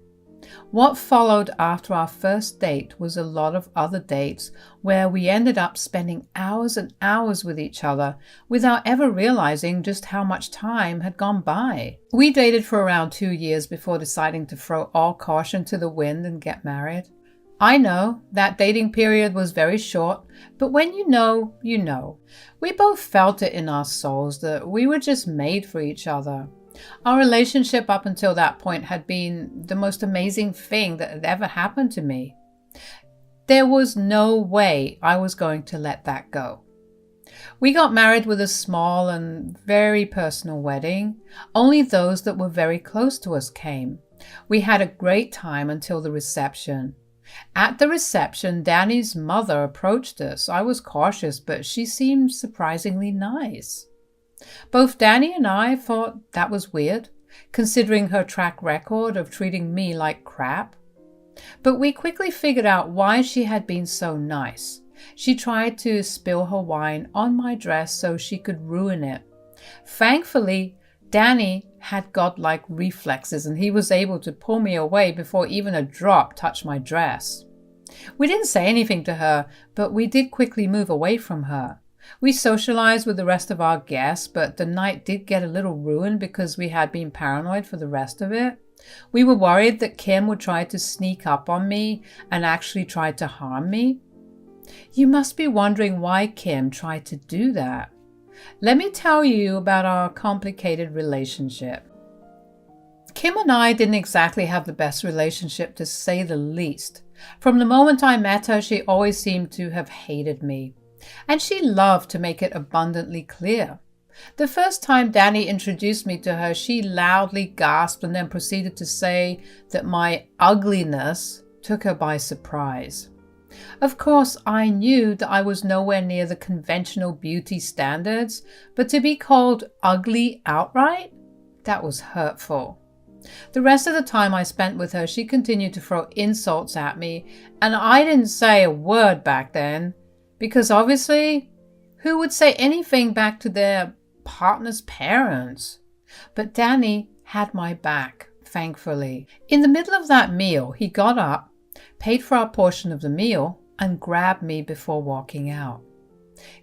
What followed after our first date was a lot of other dates where we ended up spending hours and hours with each other without ever realizing just how much time had gone by. We dated for around 2 years before deciding to throw all caution to the wind and get married. I know that dating period was very short, but when you know, you know. We both felt it in our souls that we were just made for each other. Our relationship up until that point had been the most amazing thing that had ever happened to me. There was no way I was going to let that go. We got married with a small and very personal wedding. Only those that were very close to us came. We had a great time until the reception. At the reception, Danny's mother approached us. I was cautious, but she seemed surprisingly nice. Both Danny and I thought that was weird, considering her track record of treating me like crap. But we quickly figured out why she had been so nice. She tried to spill her wine on my dress so she could ruin it. Thankfully, Danny had godlike reflexes and he was able to pull me away before even a drop touched my dress. We didn't say anything to her, but we did quickly move away from her. We socialized with the rest of our guests, but the night did get a little ruined because we had been paranoid for the rest of it. We were worried that Kim would try to sneak up on me and actually try to harm me. You must be wondering why Kim tried to do that. Let me tell you about our complicated relationship. Kim and I didn't exactly have the best relationship, to say the least. From the moment I met her, she always seemed to have hated me. And she loved to make it abundantly clear. The first time Danny introduced me to her, she loudly gasped and then proceeded to say that my ugliness took her by surprise. Of course, I knew that I was nowhere near the conventional beauty standards, but to be called ugly outright? That was hurtful. The rest of the time I spent with her, she continued to throw insults at me, and I didn't say a word back then. Because obviously, who would say anything back to their partner's parents? But Danny had my back, thankfully. In the middle of that meal, he got up, paid for our portion of the meal, and grabbed me before walking out.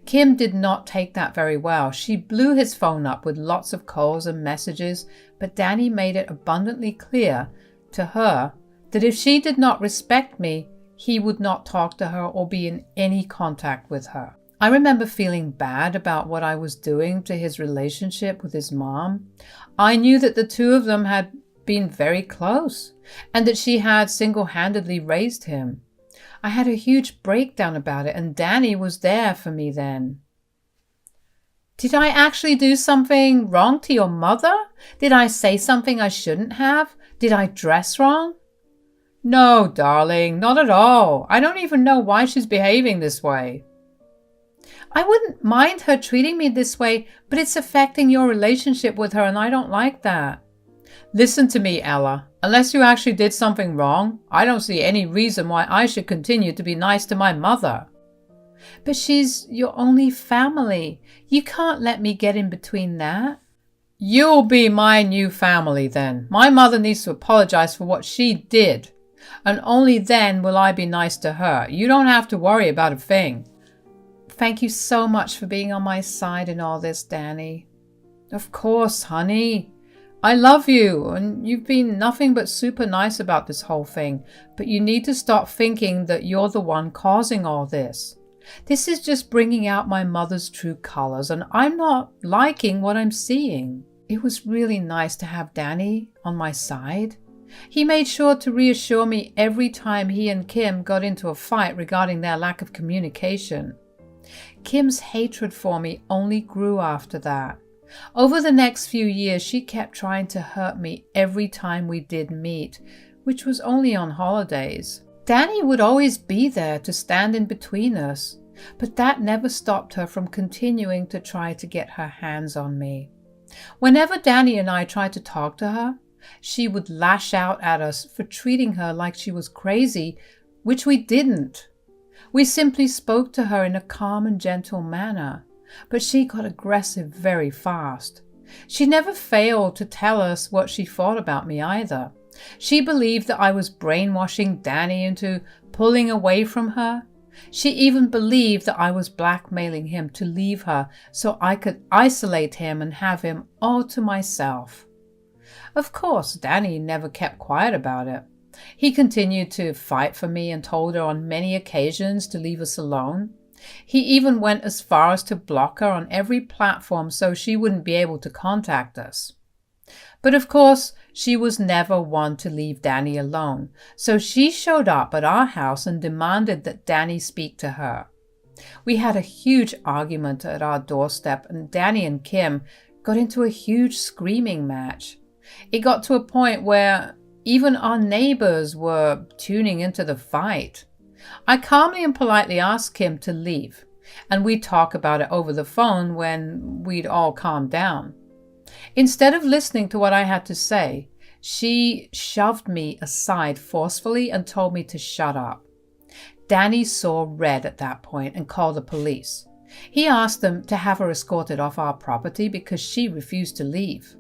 Kim did not take that very well. She blew his phone up with lots of calls and messages, but Danny made it abundantly clear to her that if she did not respect me, he would not talk to her or be in any contact with her. I remember feeling bad about what I was doing to his relationship with his mom. I knew that the two of them had been very close and that she had single-handedly raised him. I had a huge breakdown about it, and Danny was there for me then. Did I actually do something wrong to your mother? Did I say something I shouldn't have? Did I dress wrong? No, darling, not at all. I don't even know why she's behaving this way. I wouldn't mind her treating me this way, but it's affecting your relationship with her and I don't like that. Listen to me, Ella. Unless you actually did something wrong, I don't see any reason why I should continue to be nice to my mother. But she's your only family. You can't let me get in between that. You'll be my new family then. My mother needs to apologize for what she did. And only then will I be nice to her. You don't have to worry about a thing. Thank you so much for being on my side in all this, Danny. Of course, honey. I love you, and you've been nothing but super nice about this whole thing, but you need to stop thinking that you're the one causing all this. This is just bringing out my mother's true colors, and I'm not liking what I'm seeing. It was really nice to have Danny on my side. He made sure to reassure me every time he and Kim got into a fight regarding their lack of communication. Kim's hatred for me only grew after that. Over the next few years, she kept trying to hurt me every time we did meet, which was only on holidays. Danny would always be there to stand in between us, but that never stopped her from continuing to try to get her hands on me. Whenever Danny and I tried to talk to her, she would lash out at us for treating her like she was crazy, which we didn't. We simply spoke to her in a calm and gentle manner, but she got aggressive very fast. She never failed to tell us what she thought about me either. She believed that I was brainwashing Danny into pulling away from her. She even believed that I was blackmailing him to leave her so I could isolate him and have him all to myself. Of course, Danny never kept quiet about it. He continued to fight for me and told her on many occasions to leave us alone. He even went as far as to block her on every platform so she wouldn't be able to contact us. But of course, she was never one to leave Danny alone, so she showed up at our house and demanded that Danny speak to her. We had a huge argument at our doorstep, and Danny and Kim got into a huge screaming match. It got to a point where even our neighbors were tuning into the fight. I calmly and politely asked Kim to leave, and we'd talk about it over the phone when we'd all calmed down. Instead of listening to what I had to say, she shoved me aside forcefully and told me to shut up. Danny saw red at that point and called the police. He asked them to have her escorted off our property because she refused to leave.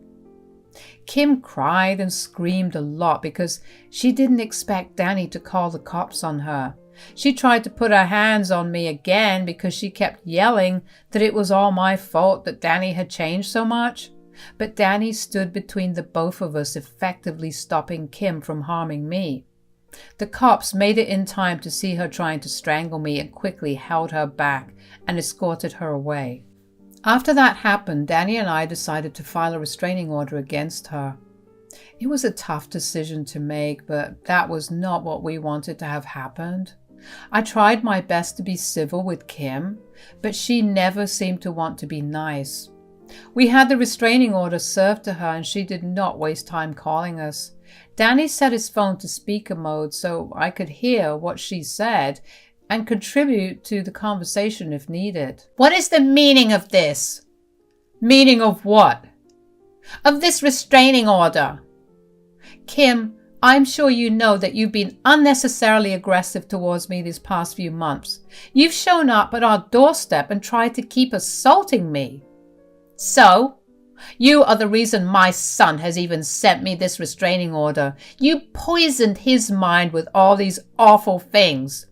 Kim cried and screamed a lot because she didn't expect Danny to call the cops on her. She tried to put her hands on me again because she kept yelling that it was all my fault that Danny had changed so much. But Danny stood between the both of us, effectively stopping Kim from harming me. The cops made it in time to see her trying to strangle me and quickly held her back and escorted her away. After that happened, Danny and I decided to file a restraining order against her. It was a tough decision to make, but that was not what we wanted to have happened. I tried my best to be civil with Kim, but she never seemed to want to be nice. We had the restraining order served to her and she did not waste time calling us. Danny set his phone to speaker mode so I could hear what she said and contribute to the conversation if needed. What is the meaning of this? Meaning of what? Of this restraining order. Kim, I'm sure you know that you've been unnecessarily aggressive towards me these past few months. You've shown up at our doorstep and tried to keep assaulting me. So, you are the reason my son has even sent me this restraining order. You poisoned his mind with all these awful things.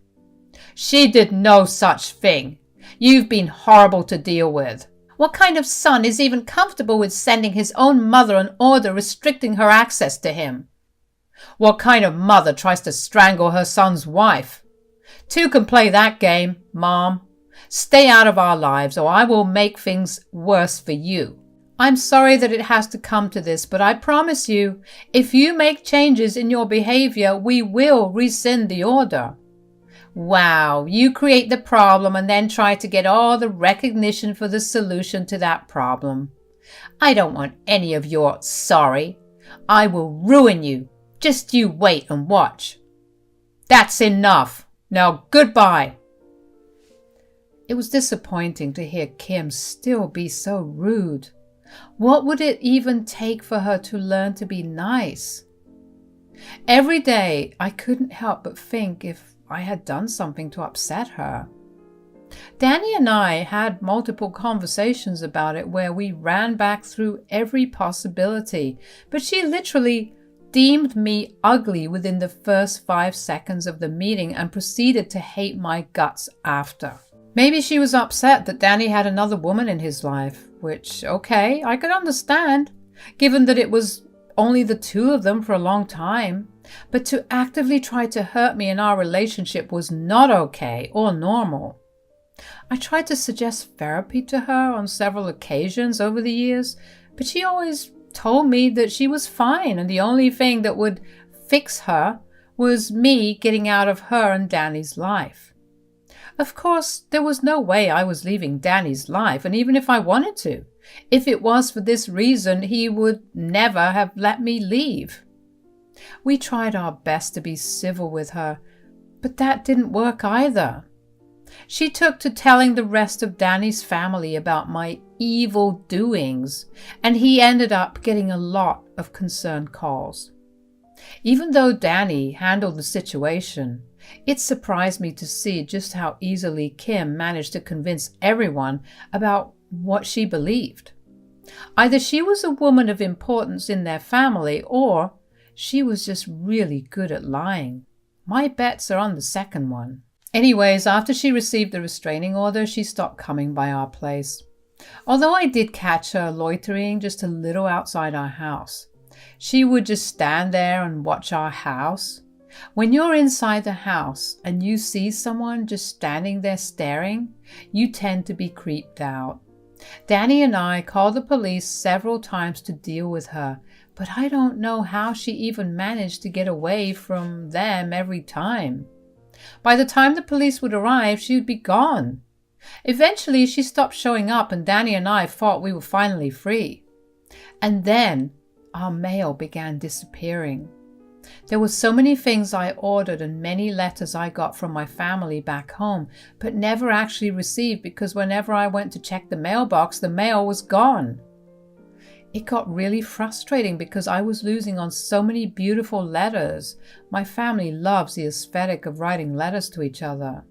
She did no such thing. You've been horrible to deal with. What kind of son is even comfortable with sending his own mother an order restricting her access to him? What kind of mother tries to strangle her son's wife? Two can play that game, Mom. Stay out of our lives or I will make things worse for you. I'm sorry that it has to come to this, but I promise you, if you make changes in your behavior, we will rescind the order. Wow, you create the problem and then try to get all the recognition for the solution to that problem. I don't want any of your sorry. I will ruin you. Just you wait and watch. That's enough. Now goodbye. It was disappointing to hear Kim still be so rude. What would it even take for her to learn to be nice? Every day I couldn't help but think if I had done something to upset her. Danny and I had multiple conversations about it where we ran back through every possibility, but she literally deemed me ugly within the first 5 seconds of the meeting and proceeded to hate my guts after. Maybe she was upset that Danny had another woman in his life, which, okay, I could understand, given that it was only the two of them for a long time. But to actively try to hurt me in our relationship was not okay or normal. I tried to suggest therapy to her on several occasions over the years, but she always told me that she was fine and the only thing that would fix her was me getting out of her and Danny's life. Of course, there was no way I was leaving Danny's life, and even if I wanted to, if it was for this reason, he would never have let me leave. We tried our best to be civil with her, but that didn't work either. She took to telling the rest of Danny's family about my evil doings, and he ended up getting a lot of concerned calls. Even though Danny handled the situation, it surprised me to see just how easily Kim managed to convince everyone about what she believed. Either she was a woman of importance in their family, or she was just really good at lying. My bets are on the second one. Anyways, after she received the restraining order, she stopped coming by our place. Although I did catch her loitering just a little outside our house. She would just stand there and watch our house. When you're inside the house and you see someone just standing there staring, you tend to be creeped out. Danny and I called the police several times to deal with her, but I don't know how she even managed to get away from them every time. By the time the police would arrive, she would be gone. Eventually, she stopped showing up and Danny and I thought we were finally free. And then our mail began disappearing. There were so many things I ordered and many letters I got from my family back home, but never actually received because whenever I went to check the mailbox, the mail was gone. It got really frustrating because I was losing on so many beautiful letters. My family loves the aesthetic of writing letters to each other.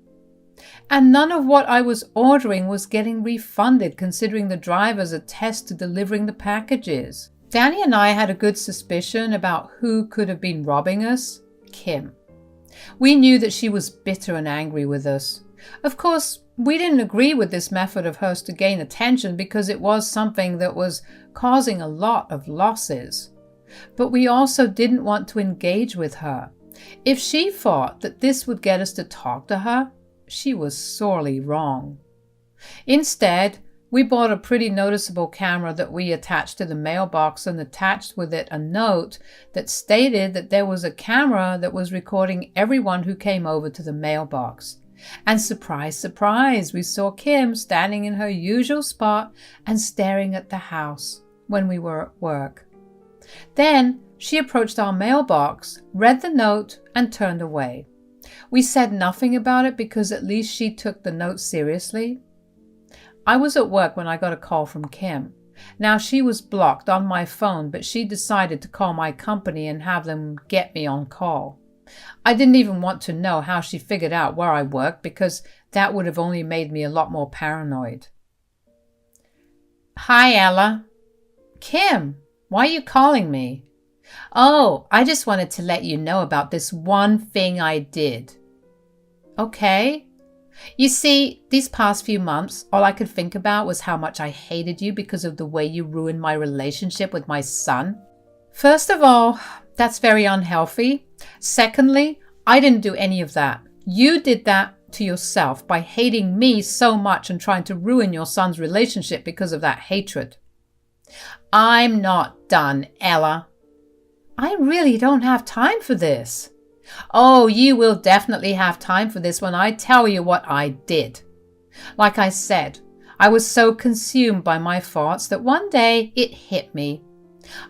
And none of what I was ordering was getting refunded, considering the drivers attest to delivering the packages. Danny and I had a good suspicion about who could have been robbing us: Kim. We knew that she was bitter and angry with us. Of course, we didn't agree with this method of hers to gain attention because it was something that was causing a lot of losses. But we also didn't want to engage with her. If she thought that this would get us to talk to her, she was sorely wrong. Instead, we bought a pretty noticeable camera that we attached to the mailbox and attached with it a note that stated that there was a camera that was recording everyone who came over to the mailbox. And surprise, surprise, we saw Kim standing in her usual spot and staring at the house when we were at work. Then she approached our mailbox, read the note, and turned away. We said nothing about it because at least she took the note seriously. I was at work when I got a call from Kim. Now, she was blocked on my phone, but she decided to call my company and have them get me on call. I didn't even want to know how she figured out where I worked because that would have only made me a lot more paranoid. Hi, Ella. Kim, why are you calling me? Oh, I just wanted to let you know about this one thing I did. Okay. You see, these past few months, all I could think about was how much I hated you because of the way you ruined my relationship with my son. First of all, that's very unhealthy. Secondly, I didn't do any of that. You did that to yourself by hating me so much and trying to ruin your son's relationship because of that hatred. I'm not done, Ella. I really don't have time for this. Oh, you will definitely have time for this when I tell you what I did. Like I said, I was so consumed by my thoughts that one day it hit me.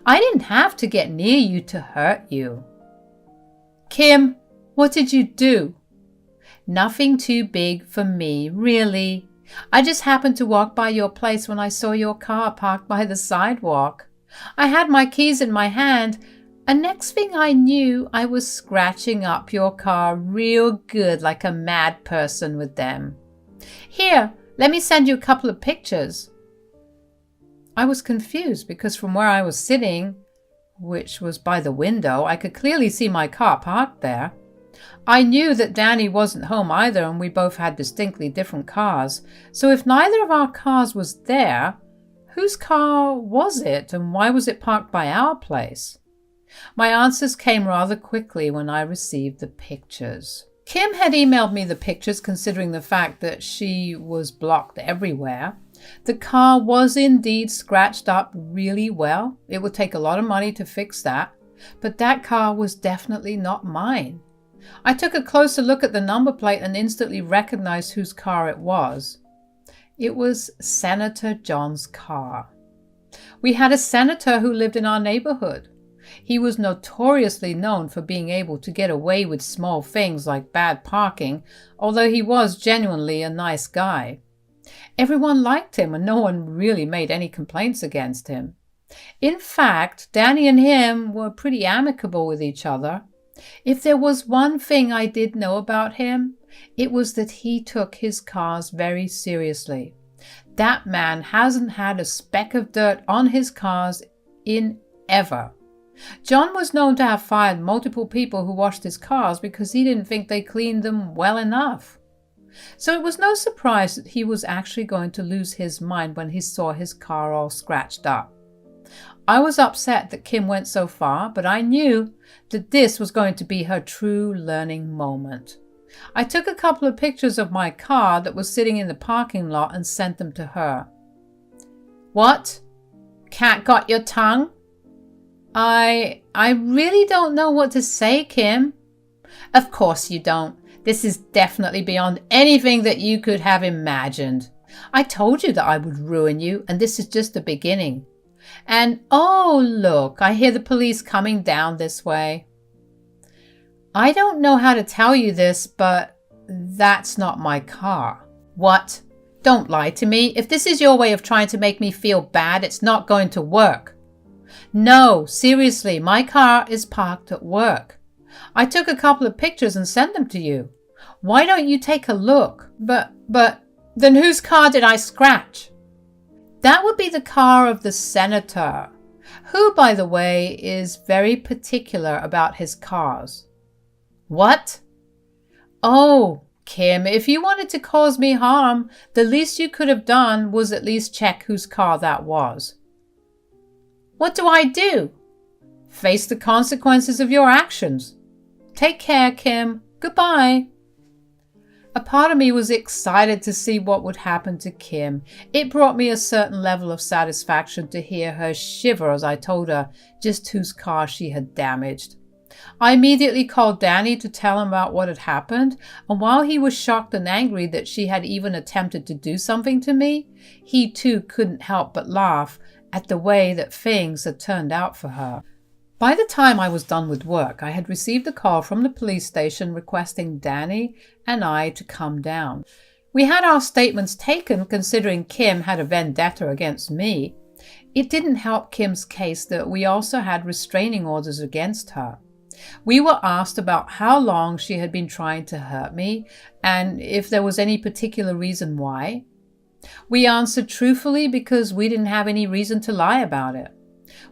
I didn't have to get near you to hurt you. Kim, what did you do? Nothing too big for me, really. I just happened to walk by your place when I saw your car parked by the sidewalk. I had my keys in my hand, and next thing I knew, I was scratching up your car real good like a mad person with them. Here, let me send you a couple of pictures. I was confused because from where I was sitting, which was by the window, I could clearly see my car parked there. I knew that Danny wasn't home either, and we both had distinctly different cars. So if neither of our cars was there, whose car was it, and why was it parked by our place? My answers came rather quickly when I received the pictures. Kim had emailed me the pictures, considering the fact that she was blocked everywhere. The car was indeed scratched up really well. It would take a lot of money to fix that, but that car was definitely not mine. I took a closer look at the number plate and instantly recognized whose car it was. It was Senator John's car. We had a senator who lived in our neighborhood. He was notoriously known for being able to get away with small things like bad parking, although he was genuinely a nice guy. Everyone liked him and no one really made any complaints against him. In fact, Danny and him were pretty amicable with each other. If there was one thing I did know about him, it was that he took his cars very seriously. That man hasn't had a speck of dirt on his cars in ever. John was known to have fired multiple people who washed his cars because he didn't think they cleaned them well enough. So it was no surprise that he was actually going to lose his mind when he saw his car all scratched up. I was upset that Kim went so far, but I knew that this was going to be her true learning moment. I took a couple of pictures of my car that was sitting in the parking lot and sent them to her. What? Cat got your tongue? I really don't know what to say, Kim. Of course you don't. This is definitely beyond anything that you could have imagined. I told you that I would ruin you, and this is just the beginning. And oh, look, I hear the police coming down this way. I don't know how to tell you this, but that's not my car. What? Don't lie to me. If this is your way of trying to make me feel bad, it's not going to work. No, seriously, my car is parked at work. I took a couple of pictures and sent them to you. Why don't you take a look? But then whose car did I scratch? That would be the car of the senator, who, by the way, is very particular about his cars. What? Oh, Kim, if you wanted to cause me harm, the least you could have done was at least check whose car that was. What do I do? Face the consequences of your actions. Take care, Kim. Goodbye. A part of me was excited to see what would happen to Kim. It brought me a certain level of satisfaction to hear her shiver as I told her just whose car she had damaged. I immediately called Danny to tell him about what had happened, and while he was shocked and angry that she had even attempted to do something to me, he too couldn't help but laugh at the way that things had turned out for her. By the time I was done with work, I had received a call from the police station requesting Danny and I to come down. We had our statements taken considering Kim had a vendetta against me. It didn't help Kim's case that we also had restraining orders against her. We were asked about how long she had been trying to hurt me and if there was any particular reason why. We answered truthfully because we didn't have any reason to lie about it.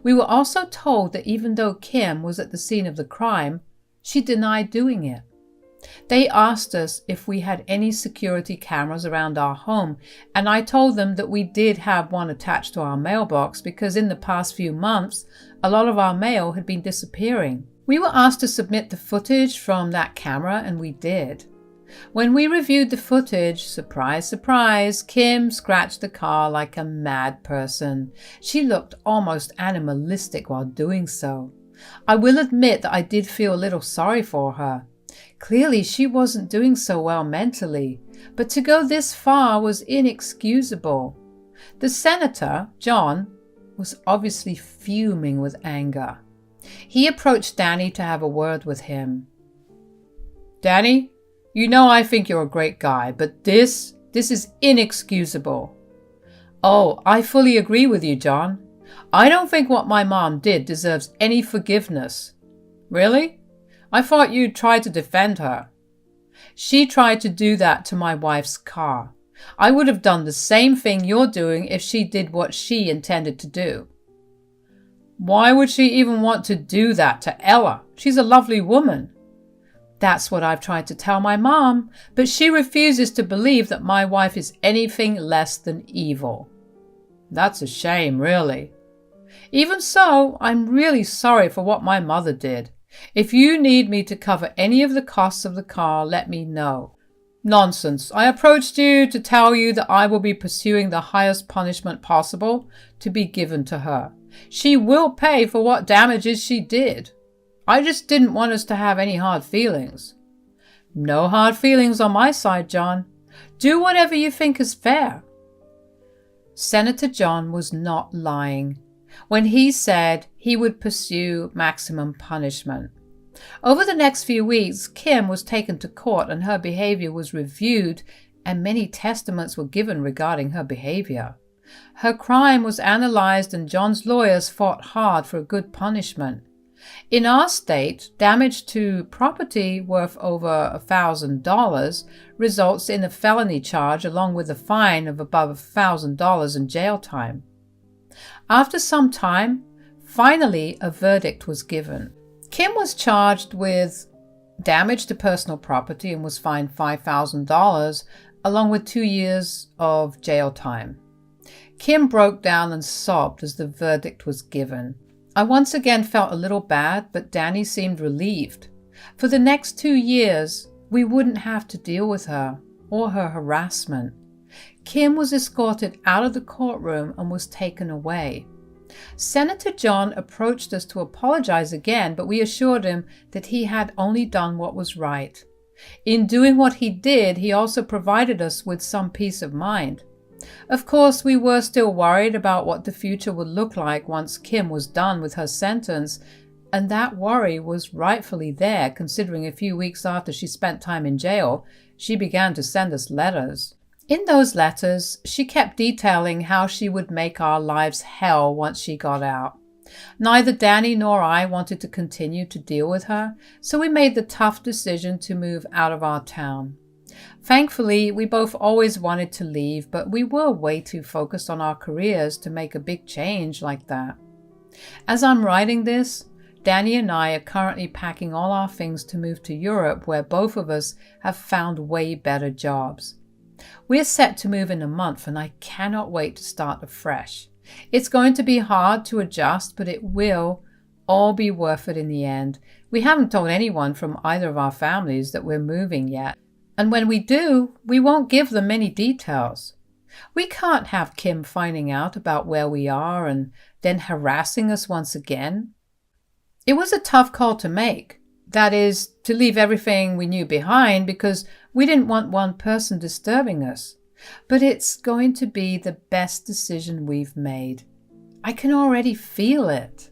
We were also told that even though Kim was at the scene of the crime, she denied doing it. They asked us if we had any security cameras around our home, and I told them that we did have one attached to our mailbox because in the past few months, a lot of our mail had been disappearing. We were asked to submit the footage from that camera, and we did. When we reviewed the footage, surprise, surprise, Kim scratched the car like a mad person. She looked almost animalistic while doing so. I will admit that I did feel a little sorry for her. Clearly, she wasn't doing so well mentally, but to go this far was inexcusable. The senator, John, was obviously fuming with anger. He approached Danny to have a word with him. Danny, you know I think you're a great guy, but this is inexcusable. Oh, I fully agree with you, John. I don't think what my mom did deserves any forgiveness. Really? I thought you tried to defend her. She tried to do that to my wife's car. I would have done the same thing you're doing if she did what she intended to do. Why would she even want to do that to Ella? She's a lovely woman. That's what I've tried to tell my mom, but she refuses to believe that my wife is anything less than evil. That's a shame, really. Even so, I'm really sorry for what my mother did. If you need me to cover any of the costs of the car, let me know. Nonsense. I approached you to tell you that I will be pursuing the highest punishment possible to be given to her. She will pay for what damages she did. I just didn't want us to have any hard feelings. No hard feelings on my side, John. Do whatever you think is fair. Senator John was not lying when he said he would pursue maximum punishment. Over the next few weeks, Kim was taken to court and her behavior was reviewed, and many testaments were given regarding her behavior. Her crime was analyzed and John's lawyers fought hard for a good punishment. In our state, damage to property worth over $1,000 results in a felony charge along with a fine of above $1,000 in jail time. After some time, finally a verdict was given. Kim was charged with damage to personal property and was fined $5,000 along with 2 years of jail time. Kim broke down and sobbed as the verdict was given. I once again felt a little bad, but Danny seemed relieved. For the next 2 years, we wouldn't have to deal with her or her harassment. Kim was escorted out of the courtroom and was taken away. Senator John approached us to apologize again, but we assured him that he had only done what was right. In doing what he did, he also provided us with some peace of mind. Of course, we were still worried about what the future would look like once Kim was done with her sentence, and that worry was rightfully there, considering a few weeks after she spent time in jail, she began to send us letters. In those letters, she kept detailing how she would make our lives hell once she got out. Neither Danny nor I wanted to continue to deal with her, so we made the tough decision to move out of our town. Thankfully, we both always wanted to leave, but we were way too focused on our careers to make a big change like that. As I'm writing this, Danny and I are currently packing all our things to move to Europe, where both of us have found way better jobs. We're set to move in a month, and I cannot wait to start afresh. It's going to be hard to adjust, but it will all be worth it in the end. We haven't told anyone from either of our families that we're moving yet. And when we do, we won't give them many details. We can't have Kim finding out about where we are and then harassing us once again. It was a tough call to make. That is, to leave everything we knew behind because we didn't want one person disturbing us. But it's going to be the best decision we've made. I can already feel it.